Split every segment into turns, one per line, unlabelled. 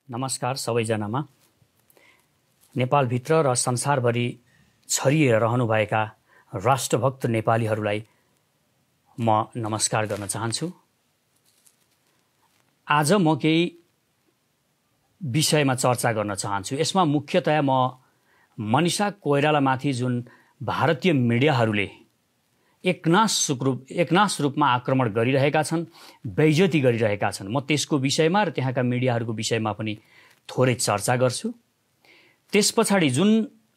नमस्कार सबैजनामा। नेपालभित्र र संसारभरि छरिएर रहनुभएका राष्ट्रभक्त नेपालीहरूलाई म नमस्कार गर्न चाहन्छु। आज म केही विषयमा चर्चा गर्न चाहन्छु। यसमा मुख्यतया म मनिषा कोइरालामाथि जुन भारतीय मिडियाहरूले एकनाश रूपमा आक्रमण गरिरहेका छन्, बेइज्जती गरिरहेका छन्, म त्यसको विषयमा र त्यहाँका मिडियाहरूको विषयमा पनि थोरै चर्चा गर्छु। त्यसपछाडि जुन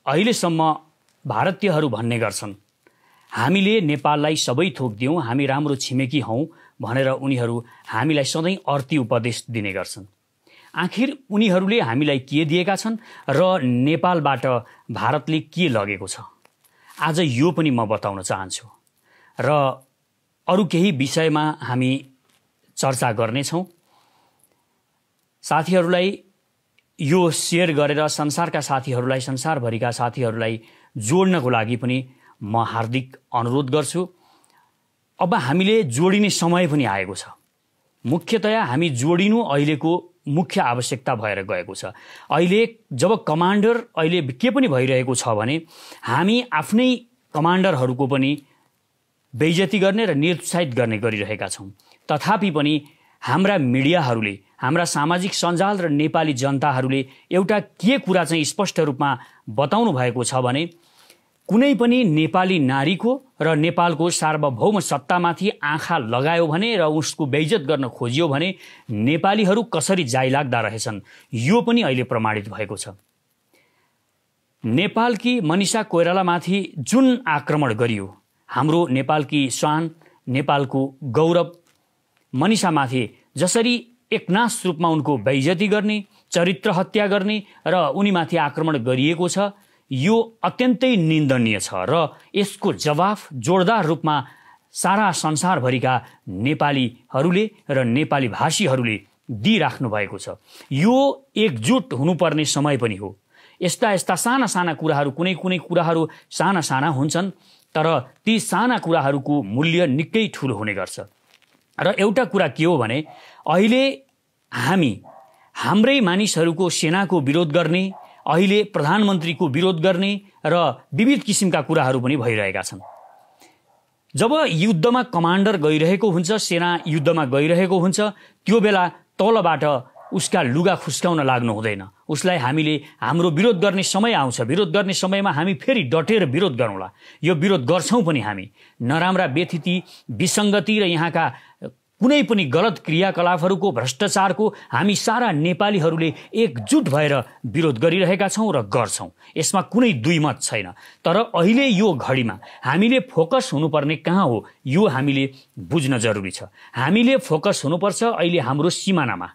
अहिलेसम्म भारतीयहरू भन्ने गर्छन् हामीले नेपाललाई सबै थोक दियौँ, हामी राम्रो छिमेकी हौँ भनेर उनीहरू हामीलाई सधैँ अर्थी उपदेश दिने गर्छन्। आखिर उनीहरूले हामीलाई के दिएका छन् र नेपालबाट भारतले के लगेको छ, आज यो पनि म बताउन चाहन्छु र अरू केही विषयमा हामी चर्चा गर्नेछौँ। साथीहरूलाई यो सेयर गरेर संसारका साथीहरूलाई, संसारभरिका साथीहरूलाई जोड्नको लागि पनि म हार्दिक अनुरोध गर्छु। अब हामीले जोडिने समय पनि आएको छ। मुख्यतया हामी जोडिनु अहिलेको मुख्य आवश्यकता भएर गएको छ। अहिले जब कमान्डर अहिले के पनि भइरहेको छ भने हामी आफ्नै कमान्डरहरूको पनि बेइज्जती गर्ने र निरुत्साहित गर्ने गरिरहेका छौँ। तथापि पनि हाम्रा मिडियाहरूले, हाम्रा सामाजिक सञ्जाल र नेपाली जनताहरूले एउटा के कुरा चाहिँ स्पष्ट रूपमा बताउनु भएको छ भने कुनै पनि नेपाली नारीको र नेपालको सार्वभौम सत्तामाथि आँखा लगायो भने र उसको बेइज्जत गर्न खोजियो भने नेपालीहरू कसरी जाइलाग्दा रहेछन्, यो पनि अहिले प्रमाणित भएको छ। नेपालकी मनिषा कोइरालामाथि जुन आक्रमण गरियो, हाम्रो नेपालकी शान, नेपालको गौरव मनिषामाथि जसरी एकनाश रूपमा उनको बेइज्जती गर्ने, चरित्र हत्या गर्ने र उनीमाथि आक्रमण गरिएको छ, यो अत्यन्तै निन्दनीय छ र यसको जवाफ जोरदार रूपमा सारा संसारभरिका नेपालीहरूले र नेपाली भाषीहरूले दिइराख्नु भएको छ। यो एकजुट हुनुपर्ने समय पनि हो। यस्ता साना साना कुराहरू, कुनै कुराहरू साना साना हुन्छन्, तर ती साना कुराहरूको मूल्य निकै ठुलो हुने गर्छ। र एउटा कुरा के हो भने अहिले हामी हाम्रै मानिसहरूको सेनाको विरोध गर्ने, अहिले प्रधानमन्त्रीको विरोध गर्ने र विविध किसिमका कुराहरू पनि भइरहेका छन्। जब युद्धमा कमान्डर गइरहेको हुन्छ, सेना युद्धमा गइरहेको हुन्छ, त्यो बेला तलबाट उसका लुगा खुस्काउन लाग्नु हुँदैन। उसलाई हामीले हाम्रो विरोध गर्ने समय आउँछ, विरोध गर्ने समयमा हामी फेरि डटेर विरोध गरौँला। यो विरोध गर्छौँ पनि हामी। नराम्रा व्यथिति, विसङ्गति र यहाँका कुनै पनि गलत क्रियाकलापहरूको, भ्रष्टाचारको हामी सारा नेपालीहरूले एकजुट भएर विरोध गरिरहेका छौँ र गर्छौँ। यसमा कुनै दुई मत छैन। तर अहिले यो घडीमा हामीले फोकस हुनुपर्ने कहाँ हो, यो हामीले बुझ्न जरुरी छ। हामीले फोकस हुनुपर्छ अहिले हाम्रो सिमानामा,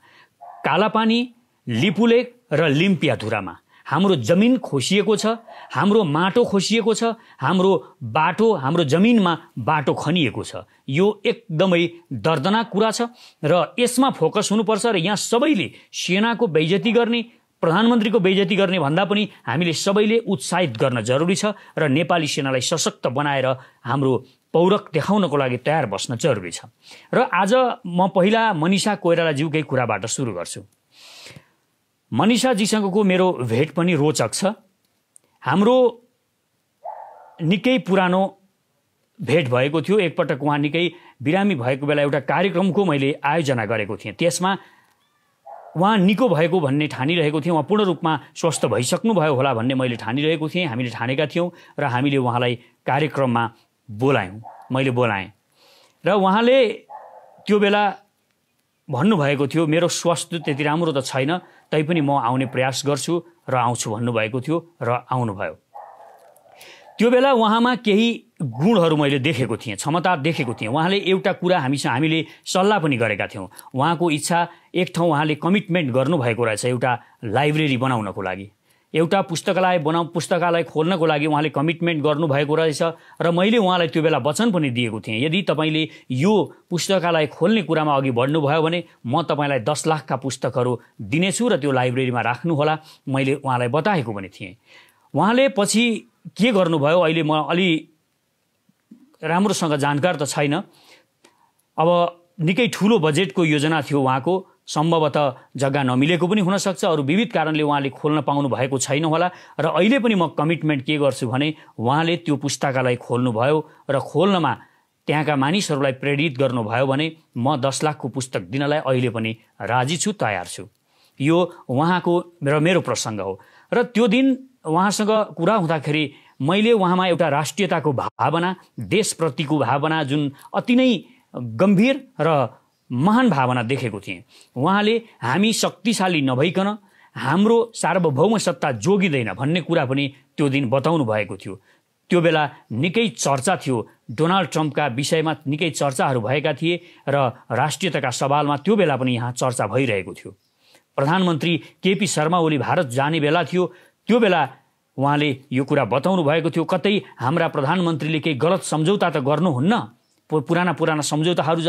कालापानी, लिपुलेक र लिम्पियाधुरामा हाम्रो जमिन खोसिएको छ, हाम्रो माटो खोसिएको छ, हाम्रो बाटो, हाम्रो जमिनमा बाटो खनिएको छ। यो एकदमै दर्दनाक कुरा छ र यसमा फोकस हुनुपर्छ। र यहाँ सबैले सेनाको बेइज्जती गर्ने, प्रधानमन्त्रीको बेइज्जती गर्ने भन्दा पनि हामीले सबैले उत्साहित गर्न जरुरी छ र नेपाली सेनालाई सशक्त बनाएर हाम्रो पौरख देखाउनको लागि तयार बस्न जरुरी छ। र आज म पहिला मनिषा कोइरालाज्यूकै कुराबाट सुरु गर्छु। मनिषाजीसँगको मेरो भेट पनि रोचक छ। हाम्रो निकै पुरानो भेट भएको थियो। एकपटक उहाँ निकै बिरामी भएको बेला एउटा कार्यक्रमको मैले आयोजना गरेको थिएँ। त्यसमा उहाँ निको भएको भन्ने ठानिरहेको थिएँ। उहाँ पूर्ण रूपमा स्वस्थ भइसक्नुभयो होला भन्ने मैले ठानिरहेको थिएँ, हामीले ठानेका थियौँ र हामीले उहाँलाई कार्यक्रममा बोलायौँ, मैले बोलाएँ। र उहाँले त्यो बेला भन्नुभएको थियो मेरो स्वास्थ्य त्यति राम्रो त छैन, तैपनि म आउने प्रयास गर्छु र आउँछु भन्नुभएको थियो र आउनुभयो। त्यो बेला उहाँमा केही गुणहरू मैले देखेको थिएँ, क्षमता देखेको थिएँ। उहाँले एउटा कुरा हामीले सल्लाह पनि गरेका थियौँ। उहाँको इच्छा, एक ठाउँ उहाँले कमिटमेन्ट गर्नुभएको रहेछ एउटा लाइब्रेरी बनाउनको लागि, एउटा पुस्तकालय खोल्नको लागि उहाँले कमिटमेन्ट गर्नुभएको रहेछ। र मैले उहाँलाई त्यो बेला वचन पनि दिएको थिएँ, यदि तपाईँले यो पुस्तकालय खोल्ने कुरामा अघि बढ्नुभयो भने म तपाईँलाई 10 लाखका पुस्तकहरू दिनेछु र त्यो लाइब्रेरीमा राख्नुहोला, मैले उहाँलाई बताएको पनि थिएँ। उहाँले पछि के गर्नुभयो अहिले म अलि राम्रोसँग जानकार त छैन। अब निकै ठुलो बजेटको योजना थियो उहाँको, सम्भवतः जग्गा नमिलेको पनि हुनसक्छ, अरू विविध कारणले उहाँले खोल्न पाउनु भएको छैन होला। र अहिले पनि म कमिटमेन्ट के गर्छु भने उहाँले त्यो पुस्तकालय खोल्नुभयो र खोल्नमा त्यहाँका मानिसहरूलाई प्रेरित गर्नुभयो भने म 10 लाखको पुस्तक दिनलाई अहिले पनि राजी छु, तयार छु। यो उहाँको र मेरो प्रसङ्ग हो। र त्यो दिन उहाँसँग कुरा हुँदाखेरि मैले उहाँमा एउटा राष्ट्रियताको भावना, देशप्रतिको भावना, जुन अति नै गम्भीर र महान भावना देखेको थिएँ। उहाँले हामी शक्तिशाली नभइकन हाम्रो सार्वभौम सत्ता जोगिँदैन भन्ने कुरा पनि त्यो दिन बताउनु भएको थियो। त्यो बेला निकै चर्चा थियो, डोनाल्ड ट्रम्पका विषयमा निकै चर्चाहरू भएका थिए र राष्ट्रियताका सवालमा त्यो बेला पनि यहाँ चर्चा भइरहेको थियो। प्रधानमन्त्री केपी शर्मा ओली भारत जाने बेला थियो, त्यो बेला उहाँले यो कुरा बताउनु भएको थियो, कतै हाम्रा प्रधानमन्त्रीले केही गलत सम्झौता त गर्नुहुन्न, पुराना सम्झौताहरू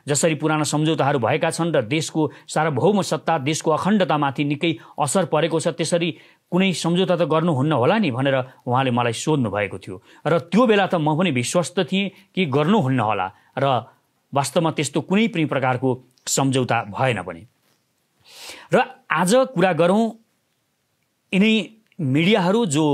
जसरी पुराना सम्झौताहरू भएका छन् र देशको सार्वभौम सत्ता, देशको अखण्डतामाथि निकै असर परेको छ, त्यसरी कुनै सम्झौता त गर्नुहुन्न होला नि भनेर उहाँले मलाई सोध्नु भएको थियो। र त्यो बेला त म पनि विश्वस्त थिएँ कि गर्नुहुन्न होला, र वास्तवमा त्यस्तो कुनै पनि प्रकारको सम्झौता भएन पनि। र आज कुरा गरौँ यिनै मिडियाहरू जो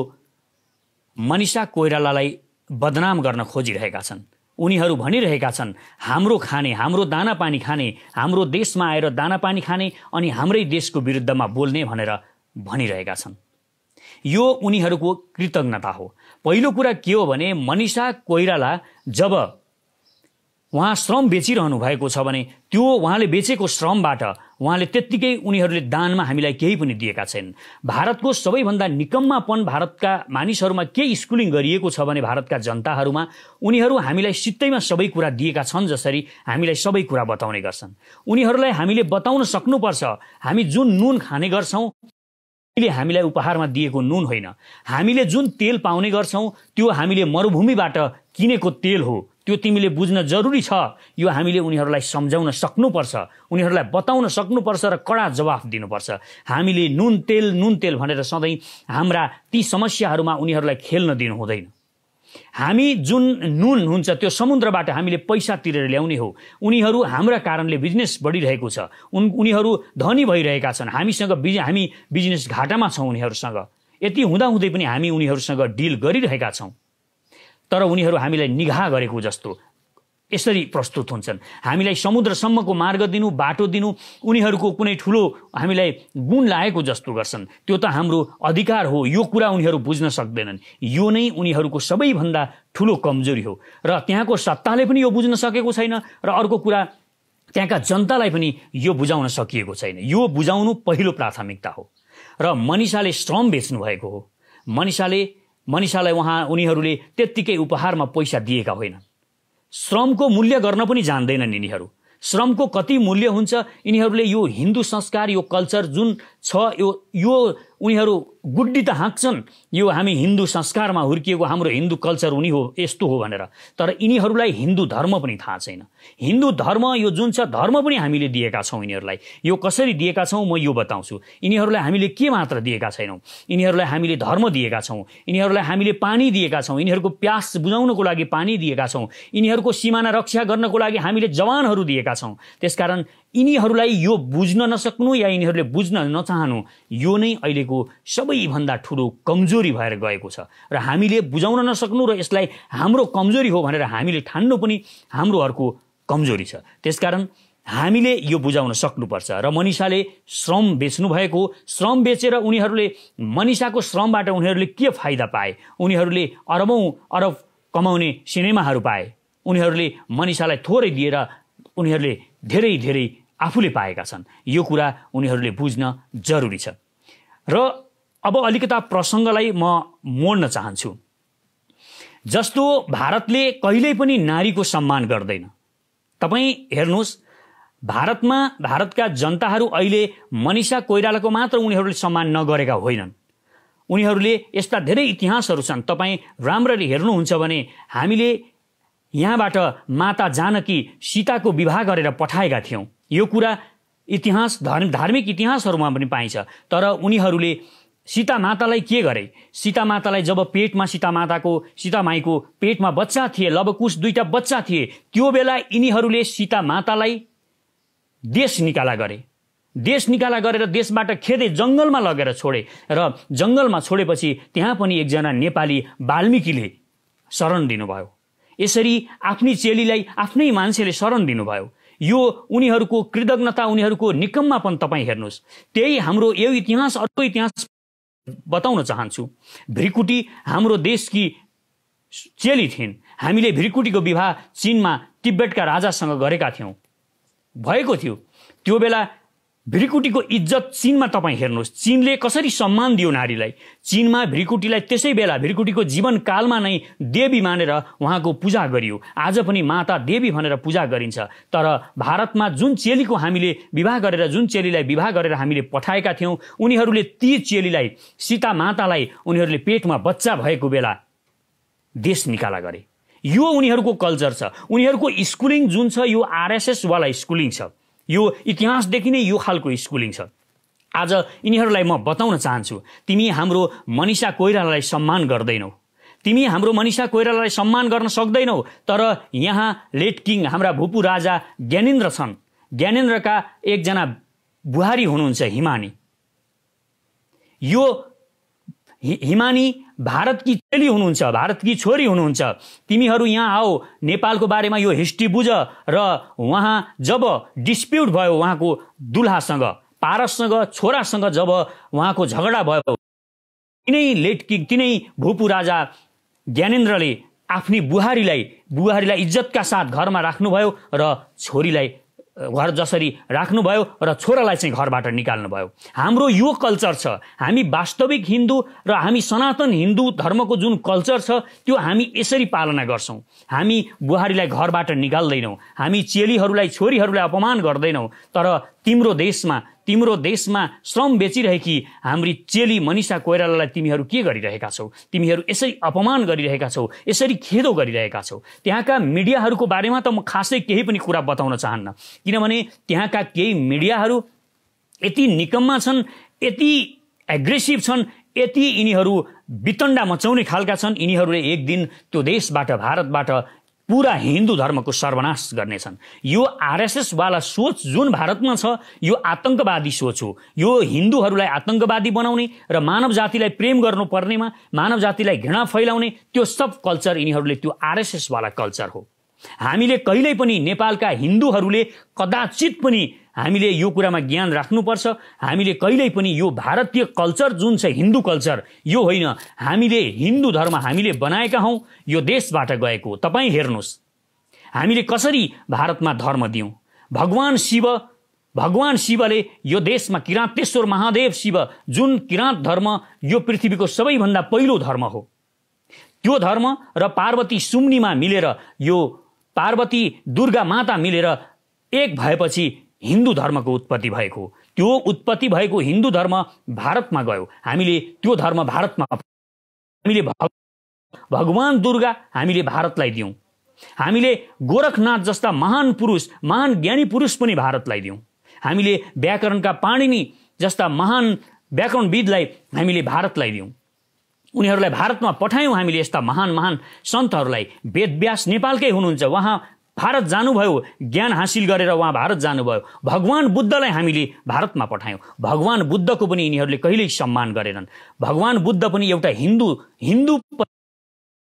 मनिषा कोइरालालाई बदनाम गर्न खोजिरहेका छन्। उनीहरू भनिरहेका छन् हाम्रो खाने, हाम्रो दाना पानी खाने, हाम्रो देशमा आएर दाना पानी खाने अनि हाम्रै देशको विरुद्धमा बोल्ने भनेर भनिरहेका छन्। यो उनीहरूको कृतज्ञता हो। पहिलो कुरा के हो भने मनिषा कोइराला जब उहाँ श्रम बेचिरहनु भएको छ भने त्यो उहाँले बेचेको श्रमबाट उहाँले त्यत्तिकै उनीहरूले दानमा हामीलाई केही पनि दिएका छैनन्। भारतको सबैभन्दा निकम्मापन भारतका मानिसहरूमा के स्कुलिङ गरिएको छ भने भारतका जनताहरूमा उनीहरू हामीलाई सित्तैमा सबै कुरा दिएका छन्, जसरी हामीलाई सबै कुरा बताउने गर्छन्। उनीहरूलाई हामीले बताउन सक्नुपर्छ हामी जुन नुन खाने गर्छौँ ले हामीलाई उपहारमा दिएको नुन होइन, हामीले जुन तेल पाउने गर्छौँ त्यो हामीले मरुभूमिबाट किनेको तेल हो। त्यो तिमीले बुझ्न जरुरी छ। यो हामीले उनीहरूलाई सम्झाउन सक्नुपर्छ, उनीहरूलाई बताउन सक्नुपर्छ र कडा जवाफ दिनुपर्छ। हामीले नुन तेल भनेर सधैँ हाम्रा ती समस्याहरूमा उनीहरूलाई खेल्न दिनु हुँदैन। हामी जुन नुन हुन्छ त्यो समुद्रबाट हामीले पैसा तिरेर ल्याउने हो। उनीहरू हाम्रा कारणले बिजनेस बढिरहेको छ, उनीहरू धनी भइरहेका छन्, हामी बिजनेस घाटामा छौँ उनीहरूसँग। यति हुँदाहुँदै पनि हामी उनीहरूसँग डिल गरिरहेका छौँ, तर उनीहरू हामीलाई निगाह गरेको जस्तो यसरी प्रस्तुत हुन्छन्। हामीलाई समुद्रसम्मको मार्ग दिनु, बाटो दिनु उनीहरूको कुनै ठुलो हामीलाई गुण लागेको जस्तो गर्छन्। त्यो त हाम्रो अधिकार हो, यो कुरा उनीहरू बुझ्न सक्दैनन्। यो नै उनीहरूको सबैभन्दा ठुलो कमजोरी हो र त्यहाँको सत्ताले पनि यो बुझ्न सकेको छैन र अर्को कुरा त्यहाँका जनतालाई पनि यो बुझाउन सकिएको छैन। यो बुझाउनु पहिलो प्राथमिकता हो। र मनिषाले श्रम बेच्नु भएको हो। मनिषालाई उनीहरूले त्यत्तिकै उपहारमा पैसा दिएका होइनन्। श्रमको मूल्य गर्न पनि जान्दैनन् यिनीहरू। श्रमको कति मूल्य हुन्छ यिनीहरूले यो हिन्दू संस्कार, यो कल्चर जुन छ यो उनीहरू गुड्डी त हाँक्छन्, यो हामी हिन्दू संस्कारमा हुर्किएको हाम्रो हिन्दू कल्चर उनी हो, यस्तो हो भनेर। तर यिनीहरूलाई हिन्दू धर्म पनि थाहा छैन। हिन्दू धर्म यो जुन छ धर्म पनि हामीले दिएका छौँ यिनीहरूलाई। यो कसरी दिएका छौँ म यो बताउँछु। यिनीहरूलाई हामीले के मात्र दिएका छैनौँ, यिनीहरूलाई हामीले धर्म दिएका छौँ, यिनीहरूलाई हामीले पानी दिएका छौँ, यिनीहरूको प्यास बुझाउनको लागि पानी दिएका छौँ, यिनीहरूको सीमाना रक्षा गर्नको लागि हामीले जवानहरू दिएका छौँ। त्यसकारण यिनीहरूलाई यो बुझ्न नसक्नु या यिनीहरूले बुझ्न नचाहनु यो नै अहिलेको सबैभन्दा ठुलो कमजोरी भएर गएको छ। र हामीले बुझाउन नसक्नु र यसलाई हाम्रो कमजोरी हो भनेर हामीले ठान्नु पनि हाम्रो अर्को कमजोरी छ। त्यसकारण हामीले यो बुझाउन सक्नुपर्छ। र मनिषाले श्रम बेच्नु भएको, श्रम बेचेर उनीहरूले मनिषाको श्रमबाट उनीहरूले के फाइदा पाए? उनीहरूले अरब कमाउने सिनेमाहरू पाए। उनीहरूले मनिषालाई थोरै दिएर उनीहरूले धेरै आफूले पाएका छन्। यो कुरा उनीहरूले बुझ्न जरुरी छ। र अब अलिकता प्रसङ्गलाई म मोड्न चाहन्छु। जस्तो भारतले कहिल्यै पनि नारीको सम्मान गर्दैन। तपाईँ हेर्नुहोस्, भारतमा भारतका जनताहरू अहिले मनिषा कोइरालाको मात्र उनीहरूले सम्मान नगरेका होइनन्। उनीहरूले यस्ता धेरै इतिहासहरू छन्। तपाईँ राम्ररी हेर्नुहुन्छ भने हामीले यहाँबाट माता जानकी सीताको विवाह गरेर पठाएका थियौँ। यो कुरा इतिहास धार्मिक इतिहासहरूमा पनि पाइन्छ। तर उनीहरूले सीता मातालाई के गरे? सीता मातालाई जब पेटमा सीता माईको पेटमा बच्चा थिए, लवकुश 2टा बच्चा थिए, त्यो बेला यिनीहरूले सीता मातालाई देश निकाला गरे। देश निकाला गरेर देशबाट खेदे जङ्गलमा लगेर छोडे र जङ्गलमा छोडेपछि त्यहाँ पनि एकजना नेपाली वाल्मीकिले शरण दिनुभयो। यसरी आफ्नी चेलीलाई आफ्नै मान्छेले शरण दिनुभयो। यो उनीहरूको कृतज्ञता, उनीहरूको निकम्मापन तपाईँ हेर्नुहोस्। त्यही हाम्रो यो इतिहास, अर्को इतिहास बताउन चाहन्छु। भृकुटी हाम्रो देशकी चेली थिइन्। हामीले भृकुटीको विवाह चीनमा तिब्बतका राजासँग गरेका थियौँ, भएको थियो। त्यो बेला भृकुटीको इज्जत चीनमा तपाईँ हेर्नुहोस्, चीनले कसरी सम्मान दियो नारीलाई। चीनमा भृकुटीलाई त्यसै बेला भृकुटीको जीवनकालमा नै देवी मानेर उहाँको पूजा गरियो। आज पनि माता देवी भनेर पूजा गरिन्छ। तर भारतमा जुन चेलीको हामीले विवाह गरेर, जुन चेलीलाई विवाह गरेर हामीले पठाएका थियौँ, उनीहरूले ती चेलीलाई, सीता मातालाई उनीहरूले पेटमा बच्चा भएको बेला देश निकाला गरे। यो उनीहरूको कल्चर छ। उनीहरूको स्कुलिङ जुन छ यो आरएसएस वाला स्कुलिङ छ। यो इतिहासदेखि नै यो खालको स्कुलिङ छ। आज यिनीहरूलाई म बताउन चाहन्छु, तिमी हाम्रो मनिषा कोइरालालाई सम्मान गर्दैनौ, तिमी हाम्रो मनिषा कोइरालालाई सम्मान गर्न सक्दैनौ। तर यहाँ लेट किङ हाम्रा भूपू राजा ज्ञानेन्द्र छन्। ज्ञानेन्द्रका एकजना बुहारी हुनुहुन्छ हिमानी। यो हिमानी भारतकी चेली हुनुहुन्छ, भारतकी छोरी हुनुहुन्छ। तिमीहरू यहाँ आओ, नेपालको बारेमा यो हिस्ट्री बुझ। र उहाँ जब डिस्प्युट भयो उहाँको दुल्हासँग, पारससँग, छोरासँग जब उहाँको झगडा भयो, तिनै लेट किङ, तिनै भूपू राजा ज्ञानेन्द्रले आफ्नी बुहारीलाई इज्जतका साथ घरमा राख्नुभयो र छोरीलाई घर जसरी राख्नुभयो र छोरालाई चाहिँ घरबाट निकाल्नुभयो। हाम्रो यो कल्चर छ। हामी वास्तविक हिन्दू र हामी सनातन हिन्दू धर्मको जुन कल्चर छ त्यो हामी यसरी पालना गर्छौँ। हामी बुहारीलाई घरबाट निकाल्दैनौँ, हामी चेलीहरूलाई, छोरीहरूलाई अपमान गर्दैनौँ। तर तिम्रो देशमा श्रम बेचिरहेकी हाम्री चेली मनिषा कोइरालालाई तिमीहरू के गरिरहेका छौ? तिमीहरू यसरी अपमान गरिरहेका छौ, यसरी खेदो गरिरहेका छौ। त्यहाँका मिडियाहरूको बारेमा त म खासै केही पनि कुरा बताउन चाहन्न, किनभने त्यहाँका केही मिडियाहरू यति निकम्मा छन्, यति एग्रेसिभ छन्, यति यिनीहरू वितण्डा मचाउने खालका छन्। यिनीहरूले एक दिन त्यो देशबाट, भारतबाट पूरा हिन्दू धर्मको सर्वनाश गर्नेछन्। यो आरएसएस वाला सोच जुन भारतमा छ यो आतंकवादी सोच हो। यो हिन्दूहरूलाई आतंकवादी बनाउने र मानव जातिलाई प्रेम गर्नुपर्नेमा मानव जातिलाई घृणा फैलाउने त्यो सब कल्चर यिनीहरूले, त्यो आरएसएस वाला कल्चर हो। हामीले कहिल्यै पनि नेपालका हिन्दूहरूले कदाचित पनि हामीले यो कुरामा ज्ञान राख्नुपर्छ। हामीले कहिल्यै पनि यो भारतीय कल्चर जुन छ हिन्दू कल्चर यो होइन। हामीले हिन्दू धर्म हामीले बनाएका हौँ, यो देशबाट गएको हो। तपाईँ हेर्नुहोस् हामीले कसरी भारतमा धर्म दियौँ। भगवान शिवले यो देशमा किराँतेश्वर महादेव शिव जुन किराँत धर्म यो पृथ्वीको सबैभन्दा पहिलो धर्म हो, त्यो धर्म र पार्वती सुम्नीमा मिलेर, यो पार्वती दुर्गा माता मिलेर एक भएपछि हिन्दू धर्मको उत्पत्ति भएको। त्यो उत्पत्ति भएको हिन्दू धर्म भारतमा गयो। हामीले त्यो धर्म भारतमा, हामीले भगवान दुर्गा हामीले भारतलाई दियौँ। हामीले गोरखनाथ जस्ता महान पुरुष, महान ज्ञानी पुरुष पनि भारतलाई दियौँ। हामीले व्याकरणका पाणिनि जस्ता महान व्याकरणविदलाई हामीले भारतलाई दियौँ। उनीहरूलाई भारतमा पठायौँ हामीले। यस्ता महान सन्तहरूलाई, वेदव्यास नेपालकै हुनुहुन्छ, उहाँ भारत जानुभयो, ज्ञान हासिल गरेर उहाँ भारत जानुभयो। भगवान बुद्धलाई हामीले भारतमा पठायौँ। भगवान बुद्धको पनि यिनीहरूले कहिल्यै सम्मान गरेनन्। भगवान बुद्ध पनि एउटा हिन्दू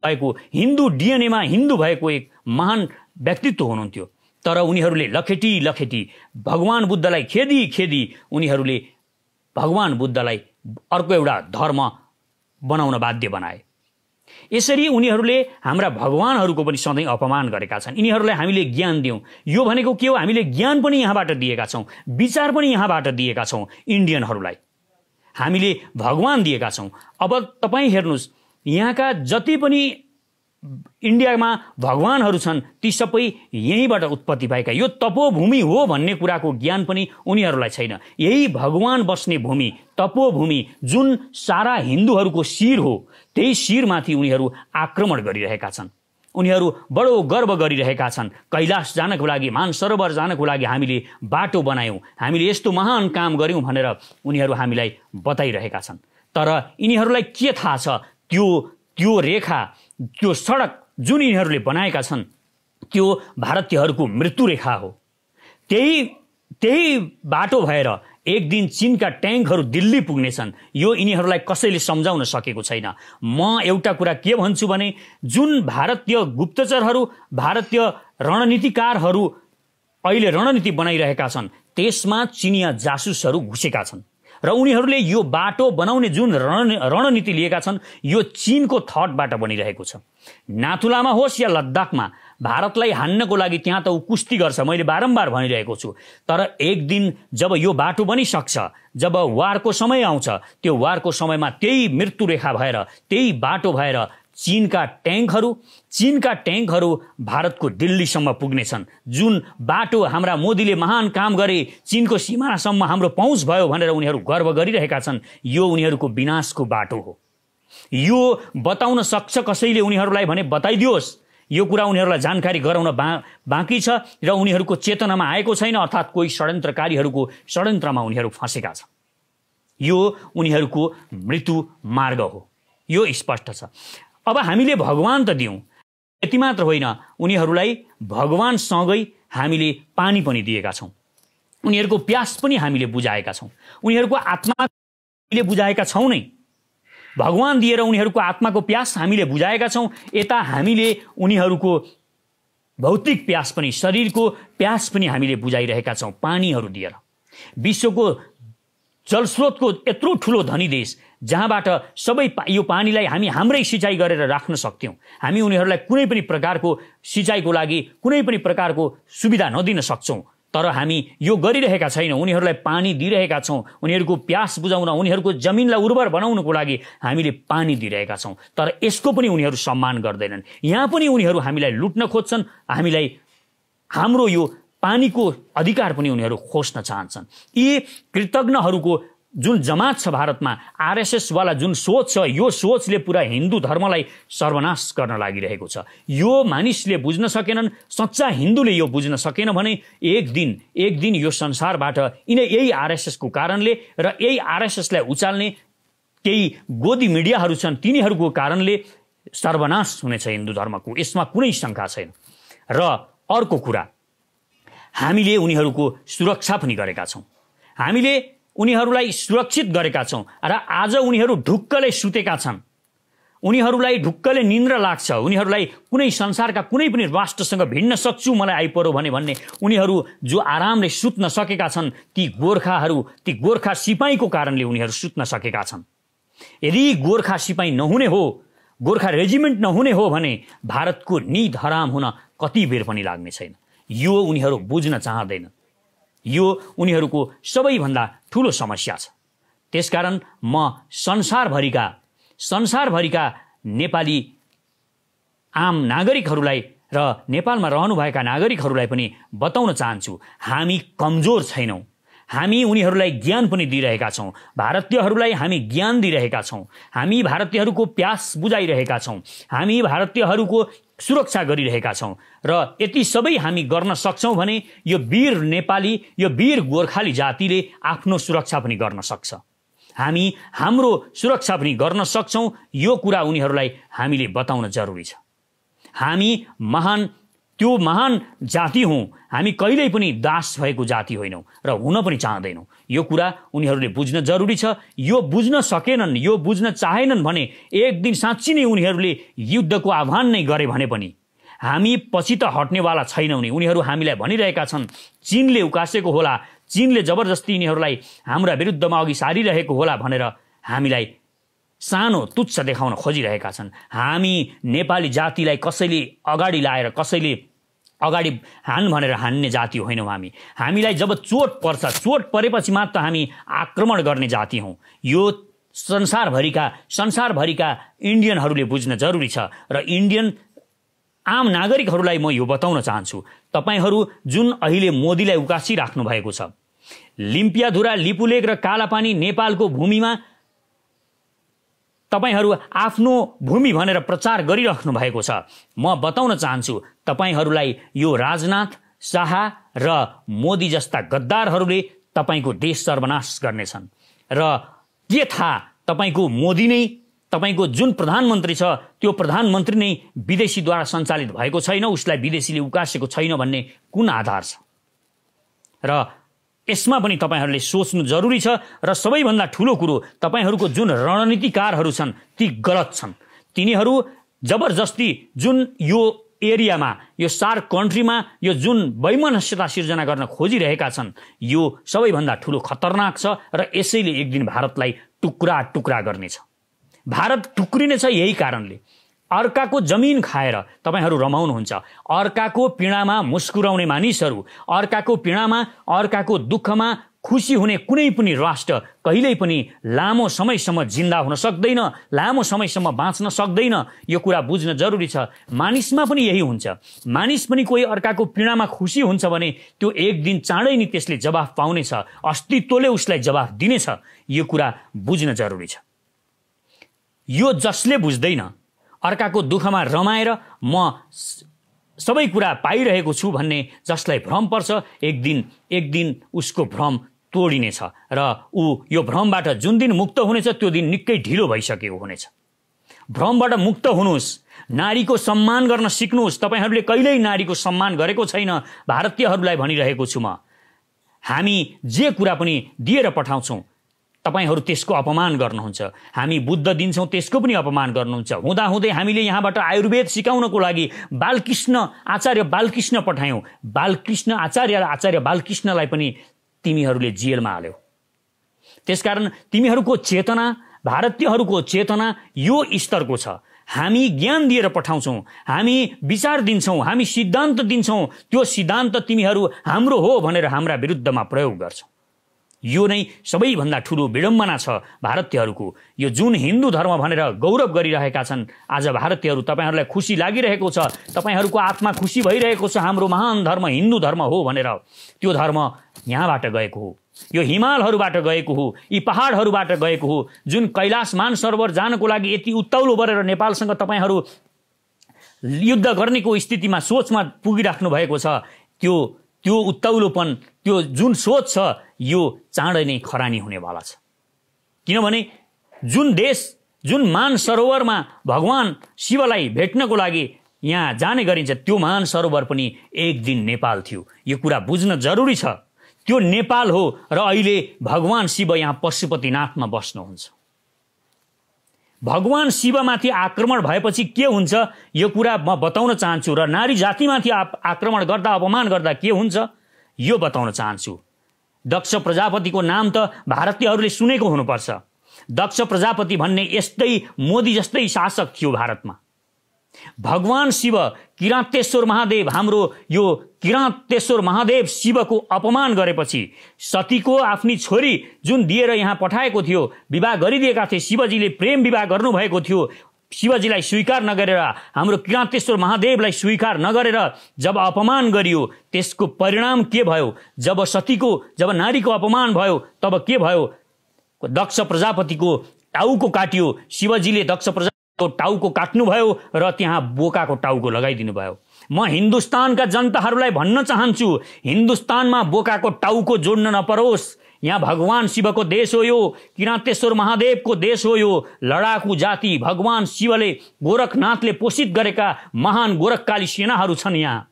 भएको, हिन्दू डिएनएमा हिन्दू भएको एक महान व्यक्तित्व हुनुहुन्थ्यो। तर उनीहरूले लखेटी भगवान बुद्धलाई खेदी उनीहरूले भगवान बुद्धलाई अर्को एउटा धर्म बनाउन बाध्य बनाए। यसरी उनीहरूले हाम्रा भगवानहरूको पनि सधैँ अपमान गरेका छन्। यिनीहरूलाई हामीले ज्ञान दियौँ। यो भनेको के हो? हामीले ज्ञान पनि यहाँबाट दिएका छौँ, विचार पनि यहाँबाट दिएका छौँ। इन्डियनहरूलाई हामीले भगवान दिएका छौँ। अब तपाईँ हेर्नुहोस्, यहाँका जति पनि इन्डियामा भगवानहरू छन् ती सबै यहीँबाट उत्पत्ति भएका। यो तपोभूमि हो भन्ने कुराको ज्ञान पनि उनीहरूलाई छैन। यही भगवान बस्ने भूमि, तपोभूमि जुन सारा हिन्दूहरूको शिर हो, त्यही शिरमाथि उनीहरू आक्रमण गरिरहेका छन्। उनीहरू बडो गर्व गरिरहेका छन्। कैलाश जानको लागि, मानसरोवर जानको लागि हामीले बाटो बनायौँ, हामीले यस्तो महान काम गऱ्यौँ भनेर उनीहरू हामीलाई बताइरहेका छन्। तर यिनीहरूलाई के थाहा छ? त्यो रेखा, त्यो सडक जुन यिनीहरूले बनाएका छन् त्यो भारतीयहरूको मृत्यु रेखा हो। त्यही बाटो भएर एक दिन चीनका ट्याङ्कहरू दिल्ली पुग्नेछन्, यो यिनीहरूलाई कसैले सम्झाउन सकेको छैन। म एउटा कुरा के भन्छु भने जुन भारतीय गुप्तचरहरू, भारतीय रणनीतिकारहरू अहिले रणनीति बनाइरहेका छन् त्यसमा चिनिया जासुसहरू घुसेका छन् र उनीहरूले यो बाटो बनाउने जुन रणनीति लिएका छन् यो चीनको थटबाट बनिरहेको छ। नाथुलामा होस् या लद्दाखमा भारतलाई हान्नको लागि त्यहाँ त ऊ कुस्ती गर्छ, मैले बारम्बार भनिरहेको छु। तर एक दिन जब यो बाटो बनिसक्छ, जब वारको समय आउँछ, त्यो वारको समयमा त्यही मृत्युरेखा भएर, त्यही बाटो भएर चीनका ट्याङ्कहरू भारतको दिल्लीसम्म पुग्नेछन्। जुन बाटो हाम्रा मोदीले महान काम गरे, चीनको सीमानासम्म हाम्रो पहुँच भयो भनेर उनीहरू गर्व गरिरहेका छन्, यो उनीहरूको विनाशको बाटो हो। यो बताउन सक्छ कसैले उनीहरूलाई भने बताइदियोस्। यो कुरा उनीहरूलाई जानकारी गराउन बाँकी छ र उनीहरूको चेतनामा आएको छैन, अर्थात् कोही षड्यन्त्रकारीहरूको षड्यन्त्रमा उनीहरू फँसेका छन्। यो उनीहरूको मृत्यु मार्ग हो, यो स्पष्ट छ। अब हामीले भगवान त दियौँ, यति मात्र होइन, उनीहरूलाई भगवानसँगै हामीले पानी पनि दिएका छौँ, उनीहरूको प्यास पनि हामीले बुझाएका छौँ, उनीहरूको आत्मा हामीले बुझाएका छौँ नै। भगवान दिएर उनीहरूको आत्माको प्यास हामीले बुझाएका छौँ, यता हामीले उनीहरूको भौतिक प्यास पनि, शरीरको प्यास पनि हामीले बुझाइरहेका छौँ पानीहरू दिएर। विश्वको जलस्रोतको यत्रो ठुलो धनी देश जहाँबाट सबै यो पानीलाई हामी हाम्रै सिँचाइ गरेर राख्न सक्थ्यौँ, हामी उनीहरूलाई कुनै पनि प्रकारको सिँचाइको लागि कुनै पनि प्रकारको सुविधा नदिन सक्छौँ, तर हामी यो गरिरहेका छैनौँ। उनीहरूलाई पानी दिइरहेका छौँ, उनीहरूको प्यास बुझाउन, उनीहरूको जमिनलाई उर्वर बनाउनको लागि हामीले पानी दिइरहेका छौँ, तर यसको पनि उनीहरू सम्मान गर्दैनन्। यहाँ पनि उनीहरू हामीलाई लुट्न खोज्छन्, हामीलाई हाम्रो यो पानीको अधिकार पनि उनीहरू खोज्न चाहन्छन्। यी कृतज्ञहरूको जुन जमात छ भारतमा, आरएसएस वाला जुन सोच छ, यो सोचले पुरा हिन्दू धर्मलाई सर्वनाश गर्न लागिरहेको छ। यो मानिसले बुझ्न सकेनन्, सच्चा हिन्दूले यो बुझ्न सकेन भने एक दिन यो संसारबाट यही आरएसएसको कारणले र यही आरएसएसलाई उचाल्ने केही गोदी मिडियाहरू छन्, तिनीहरूको कारणले सर्वनाश हुनेछ हिन्दू धर्मको, यसमा कुनै शङ्का छैन। र अर्को कुरा, हामीले उनीहरूको सुरक्षा पनि गरेका छौँ, हामीले उनीहरूलाई सुरक्षित गरेका छौँ र आज उनीहरू ढुक्कले सुतेका छन्, उनीहरूलाई ढुक्कले निन्द्रा लाग्छ, उनीहरूलाई कुनै संसारका कुनै पनि राष्ट्रसँग भिड्न सक्छु मलाई आइपरो भन्ने उनीहरू जो आरामले सुत्न सकेका छन्, ती गोर्खा सिपाहीको कारणले उनीहरू सुत्न सकेका छन्। यदि गोर्खा सिपाही नहुने हो, गोर्खा रेजिमेन्ट नहुने हो भने भारतको निद हराम हुन कति बेर पनि लाग्ने छैन। यो उनीहरू बुझ्न चाहँदैन, यो उनीहरूको सबैभन्दा ठुलो समस्या छ। त्यसकारण म संसारभरिका नेपाली आम नागरिकहरूलाई र नेपालमा रहनुभएका नागरिकहरूलाई पनि बताउन चाहन्छु, हामी कमजोर छैनौँ, हामी उनीहरूलाई ज्ञान पनि दिइरहेका छौँ, भारतीयहरूलाई हामी ज्ञान दिइरहेका छौँ, हामी भारतीयहरूको प्यास बुझाइरहेका छौँ, हामी भारतीयहरूको सुरक्षा गरिरहेका छौँ र यति सबै हामी गर्न सक्छौँ भने यो वीर नेपाली, यो वीर गोर्खाली जातिले आफ्नो सुरक्षा पनि गर्न सक्छ, हामी हाम्रो सुरक्षा पनि गर्न सक्छौँ। यो कुरा उनीहरूलाई हामीले बताउन जरुरी छ। हामी त्यो महान जाति हौँ, हामी कहिल्यै पनि दास भएको जाति होइनौँ र हुन पनि चाहँदैनौँ। यो कुरा उनीहरूले बुझ्न जरुरी छ। यो बुझ्न सकेनन्, यो बुझ्न चाहेनन् भने एक दिन साँच्ची नै उनीहरूले युद्धको आह्वान नै गरे भने पनि हामी पछि त हट्नेवाला छैनौँ नि। उनीहरू हामीलाई भनिरहेका छन् चीनले उकासेको होला, चीनले जबरजस्ती यिनीहरूलाई हाम्रा विरुद्धमा अघि सारिरहेको होला भनेर हामीलाई सानो तुच्छ देखाउन खोजिरहेका छन्। हामी नेपाली जातिलाई कसैले अगाडि लाएर कसैले अगाडि हान भनेर हान्ने जाति होइनौँ। हामीलाई जब चोट पर्छ, चोट परेपछि मात्र हामी आक्रमण गर्ने जाति हौँ। यो संसारभरिका इन्डियनहरूले बुझ्न जरुरी छ र इन्डियन आम नागरिकहरूलाई म यो बताउन चाहन्छु, तपाईहरू जुन अहिले मोदीलाई उकासिराख्नु भएको छ, लिम्पियाधुरा, लिपुलेक र कालापानी नेपालको भूमिमा तपाईहरू आफ्नो भूमि भनेर प्रचार गरिराख्नु भएको छ। म बताउन चाहन्छु तपाईहरूलाई यो राजनाथ, शाह र मोदी जस्ता गद्दारहरूले तपाईको देश सर्वनाश गर्नेछन् र के थाहा तपाईको मोदी नै, तपाईको जुन प्रधानमन्त्री छ त्यो प्रधानमन्त्री नै विदेशीद्वारा सञ्चालित भएको छैन, उसलाई विदेशीले उकासेको छैन भन्ने कुन आधार छ? र यसमा पनि तपाईहरूले सोच्नु जरुरी छ र सबैभन्दा ठुलो कुरो तपाईहरूको जुन रणनीतिकारहरू छन् ती गलत छन्। तिनीहरू जबरजस्ती जुन यो एरियामा यो सार्क कन्ट्रीमा यो जुन वैमनस्यता सिर्जना गर्न खोजिरहेका छन् यो सबैभन्दा ठुलो खतरनाक छ र यसैले एक दिन भारतलाई टुक्रा टुक्रा गर्नेछ। भारत टुक्रिनेछ यही कारणले। अर्काको जमिन खाएर तपाईहरू रमाउनुहुन्छ, अर्काको पीडामा मुस्कुराउने मानिसहरू, अर्काको पीडामा अर्काको दुःखमा खुसी हुने कुनै पनि राष्ट्र कहिल्यै पनि लामो समयसम्म जिन्दा हुन सक्दैन, लामो समयसम्म बाँच्न सक्दैन। यो कुरा बुझ्न जरुरी छ। मानिसमा पनि यही हुन्छ। मानिस पनि कोही अर्काको पीडामा खुसी हुन्छ भने त्यो एक दिन चाँडै नै त्यसले जवाफ पाउनेछ, अस्तित्वले उसलाई जवाफ दिनेछ। यो कुरा बुझ्न जरुरी छ। यो जसले बुझ्दैन, अर्काको दुःखमा रमाएर म सबै कुरा पाइरहेको छु भन्ने जसलाई भ्रम पर्छ, एक दिन उसको भ्रम तोडिनेछ र ऊ यो भ्रमबाट जुन दिन मुक्त हुनेछ त्यो दिन निकै ढिलो भइसकेको हुनेछ। भ्रमबाट मुक्त हुनुहोस्, नारीको सम्मान गर्न सिक्नुहोस्। तपाईहरूले कहिल्यै नारीको सम्मान गरेको छैन। भारतीयहरूलाई भनिरहेको छु म, हामी जे कुरा पनि दिएर पठाउँछौँ तपाईहरू त्यसको अपमान गर्नुहुन्छ। हामी बुद्ध दिन्छौँ त्यसको पनि अपमान गर्नुहुन्छ। हुँदाहुँदै हामीले यहाँबाट आयुर्वेद सिकाउनको लागि आचार्य बालकृष्ण पठायौँ। बालकृष्ण आचार्य र आचार्य बालकृष्णलाई पनि तिमीहरूले जेलमा हाल्यौ। त्यसकारण तिमीहरूको चेतना, भारतीयहरूको चेतना यो स्तरको छ। हामी ज्ञान दिएर पठाउँछौँ, हामी विचार दिन्छौँ, हामी सिद्धान्त दिन्छौँ। त्यो सिद्धान्त तिमीहरू हाम्रो हो भनेर हाम्रा विरुद्धमा प्रयोग गर्छौ। यो नै सबैभन्दा ठुलो विडम्बना छ भारतीयहरूको। यो जुन हिन्दू धर्म भनेर गौरव गरिरहेका छन् आज भारतीयहरू, तपाईहरूलाई खुसी लागिरहेको छ, तपाईहरूको आत्मा खुसी भइरहेको छ हाम्रो महान धर्म हिन्दू धर्म हो भनेर। त्यो धर्म यहाँबाट गएको हो, यो हिमालहरूबाट गएको हो, यी पहाडहरूबाट गएको हो। जुन कैलाश मानसरोवर जानको लागि यति उत्ताउलो गरेर नेपालसँग तपाईहरू युद्ध गर्नेको स्थितिमा सोचमा पुगिराख्नु भएको छ, त्यो उत्ताउलोपन, त्यो जुन सोच छ यो चाँडै नै खरानी हुनेवाला छ। किनभने जुन देश, जुन मानसरोवरमा भगवान शिवलाई भेट्नको लागि यहाँ जाने गरिन्छ त्यो मानसरोवर पनि एक दिन नेपाल थियो। यो कुरा बुझ्न जरुरी छ। त्यो नेपाल हो र अहिले भगवान शिव यहाँ पशुपतिनाथमा बस्नुहुन्छ। भगवान शिवमाथि आक्रमण भएपछि के हुन्छ यो कुरा म बताउन चाहन्छु र नारी जातिमाथि आक्रमण गर्दा, अपमान गर्दा के हुन्छ यो बताउन चाहन्छु। दक्ष प्रजापतिको नाम त भारतीयहरूले सुनेको हुनुपर्छ। दक्ष प्रजापति भन्ने यस्तै मोदी जस्तै शासक थियो भारतमा। भगवान शिव किरातेश्वर महादेव, हाम्रो यो किरातेश्वर महादेव शिवको अपमान गरेपछि सतीको आफ्नी छोरी जुन दिएर यहाँ पठाएको थियो, विवाह गरिदिएका थिए, शिवजीले प्रेम विवाह गर्नुभएको थियो, शिवजीलाई स्वीकार नगरेर, हाम्रो किरातेश्वर महादेवलाई स्वीकार नगरेर जब अपमान गरियो त्यसको परिणाम के भयो? जब नारीको अपमान भयो तब के भयो? दक्ष प्रजापतिको टाउको काटियो। शिवजीले दक्ष प्रजापतिको टाउको काट्नुभयो र त्यहाँ बोकाको टाउको लगाइदिनु भयो। म हिन्दुस्तानका जनताहरूलाई भन्न चाहन्छु, हिन्दुस्तानमा बोकाको टाउको जोड्न नपरोस्। यहाँ भगवान शिवको देश हो, यो किरातेश्वर महादेवको देश हो। यो लडाकु जाति भगवान शिवले, गोरखनाथले पोषित गरेका महान गोरखकाली सेनाहरू छन् यहाँ।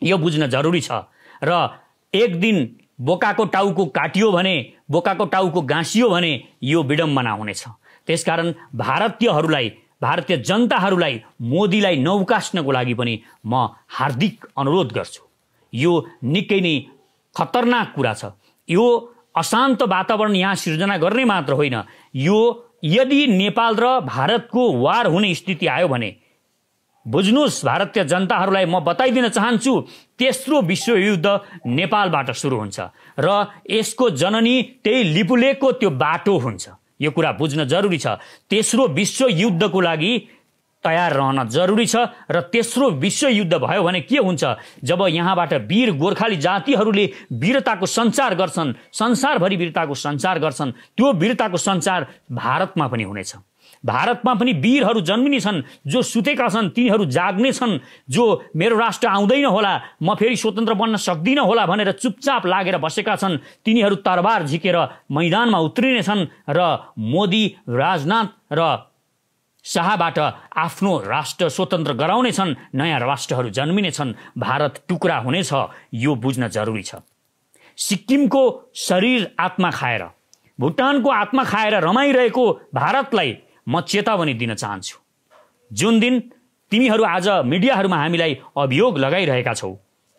यो बुझ्न जरुरी छ। र एक दिन बोकाको टाउको काटियो भने, बोकाको टाउको गाँसियो भने यो विडम्बना हुनेछ। त्यसकारण भारतीय जनताहरूलाई मोदीलाई नौकास्नको लागि पनि म हार्दिक अनुरोध गर्छु। यो निकै नै खतरनाक कुरा छ। यो अशान्त वातावरण यहाँ सिर्जना गर्ने मात्र होइन, यो यदि नेपाल र भारतको वार हुने स्थिति आयो भने बुझ्नुहोस्, भारतीय जनताहरूलाई म बताइदिन चाहन्छु, तेस्रो विश्वयुद्ध नेपालबाट सुरु हुन्छ र यसको जननी त्यही लिपुलेखको त्यो बाटो हुन्छ। यो कुरा बुझ्न जरुरी छ। तेस्रो विश्वयुद्धको लागि तयार रहन जरुरी छ र तेस्रो विश्वयुद्ध भयो भने के हुन्छ? जब यहाँबाट वीर गोर्खाली जातिहरूले वीरताको सञ्चार गर्छन्, संसारभरि वीरताको सञ्चार गर्छन्, त्यो वीरताको सञ्चार भारतमा पनि हुनेछ। भारतमा पनि वीरहरू जन्मिने छन्, जो सुतेका छन् तिनीहरू जाग्ने छन्, जो मेरो राष्ट्र आउँदैन होला, म फेरि स्वतन्त्र बन्न सक्दिनँ होला भनेर चुपचाप लागेर बसेका छन्, तिनीहरू तरबार झिकेर मैदानमा उत्रिने छन् र मोदी, राजनाथ र शाहबाट आफ्नो राष्ट्र स्वतन्त्र गराउने छन्, नयाँ राष्ट्रहरू जन्मिने छन्, भारत टुक्रा हुनेछ। यो बुझ्न जरुरी छ। सिक्किमको शरीर आत्मा खाएर, भुटानको आत्मा खाएर रमाइरहेको भारतलाई म चेतावनी दिन चाहन्छु। जुन दिन तिमीहरू आज मिडियाहरूमा हामीलाई अभियोग लगाइरहेका छौ,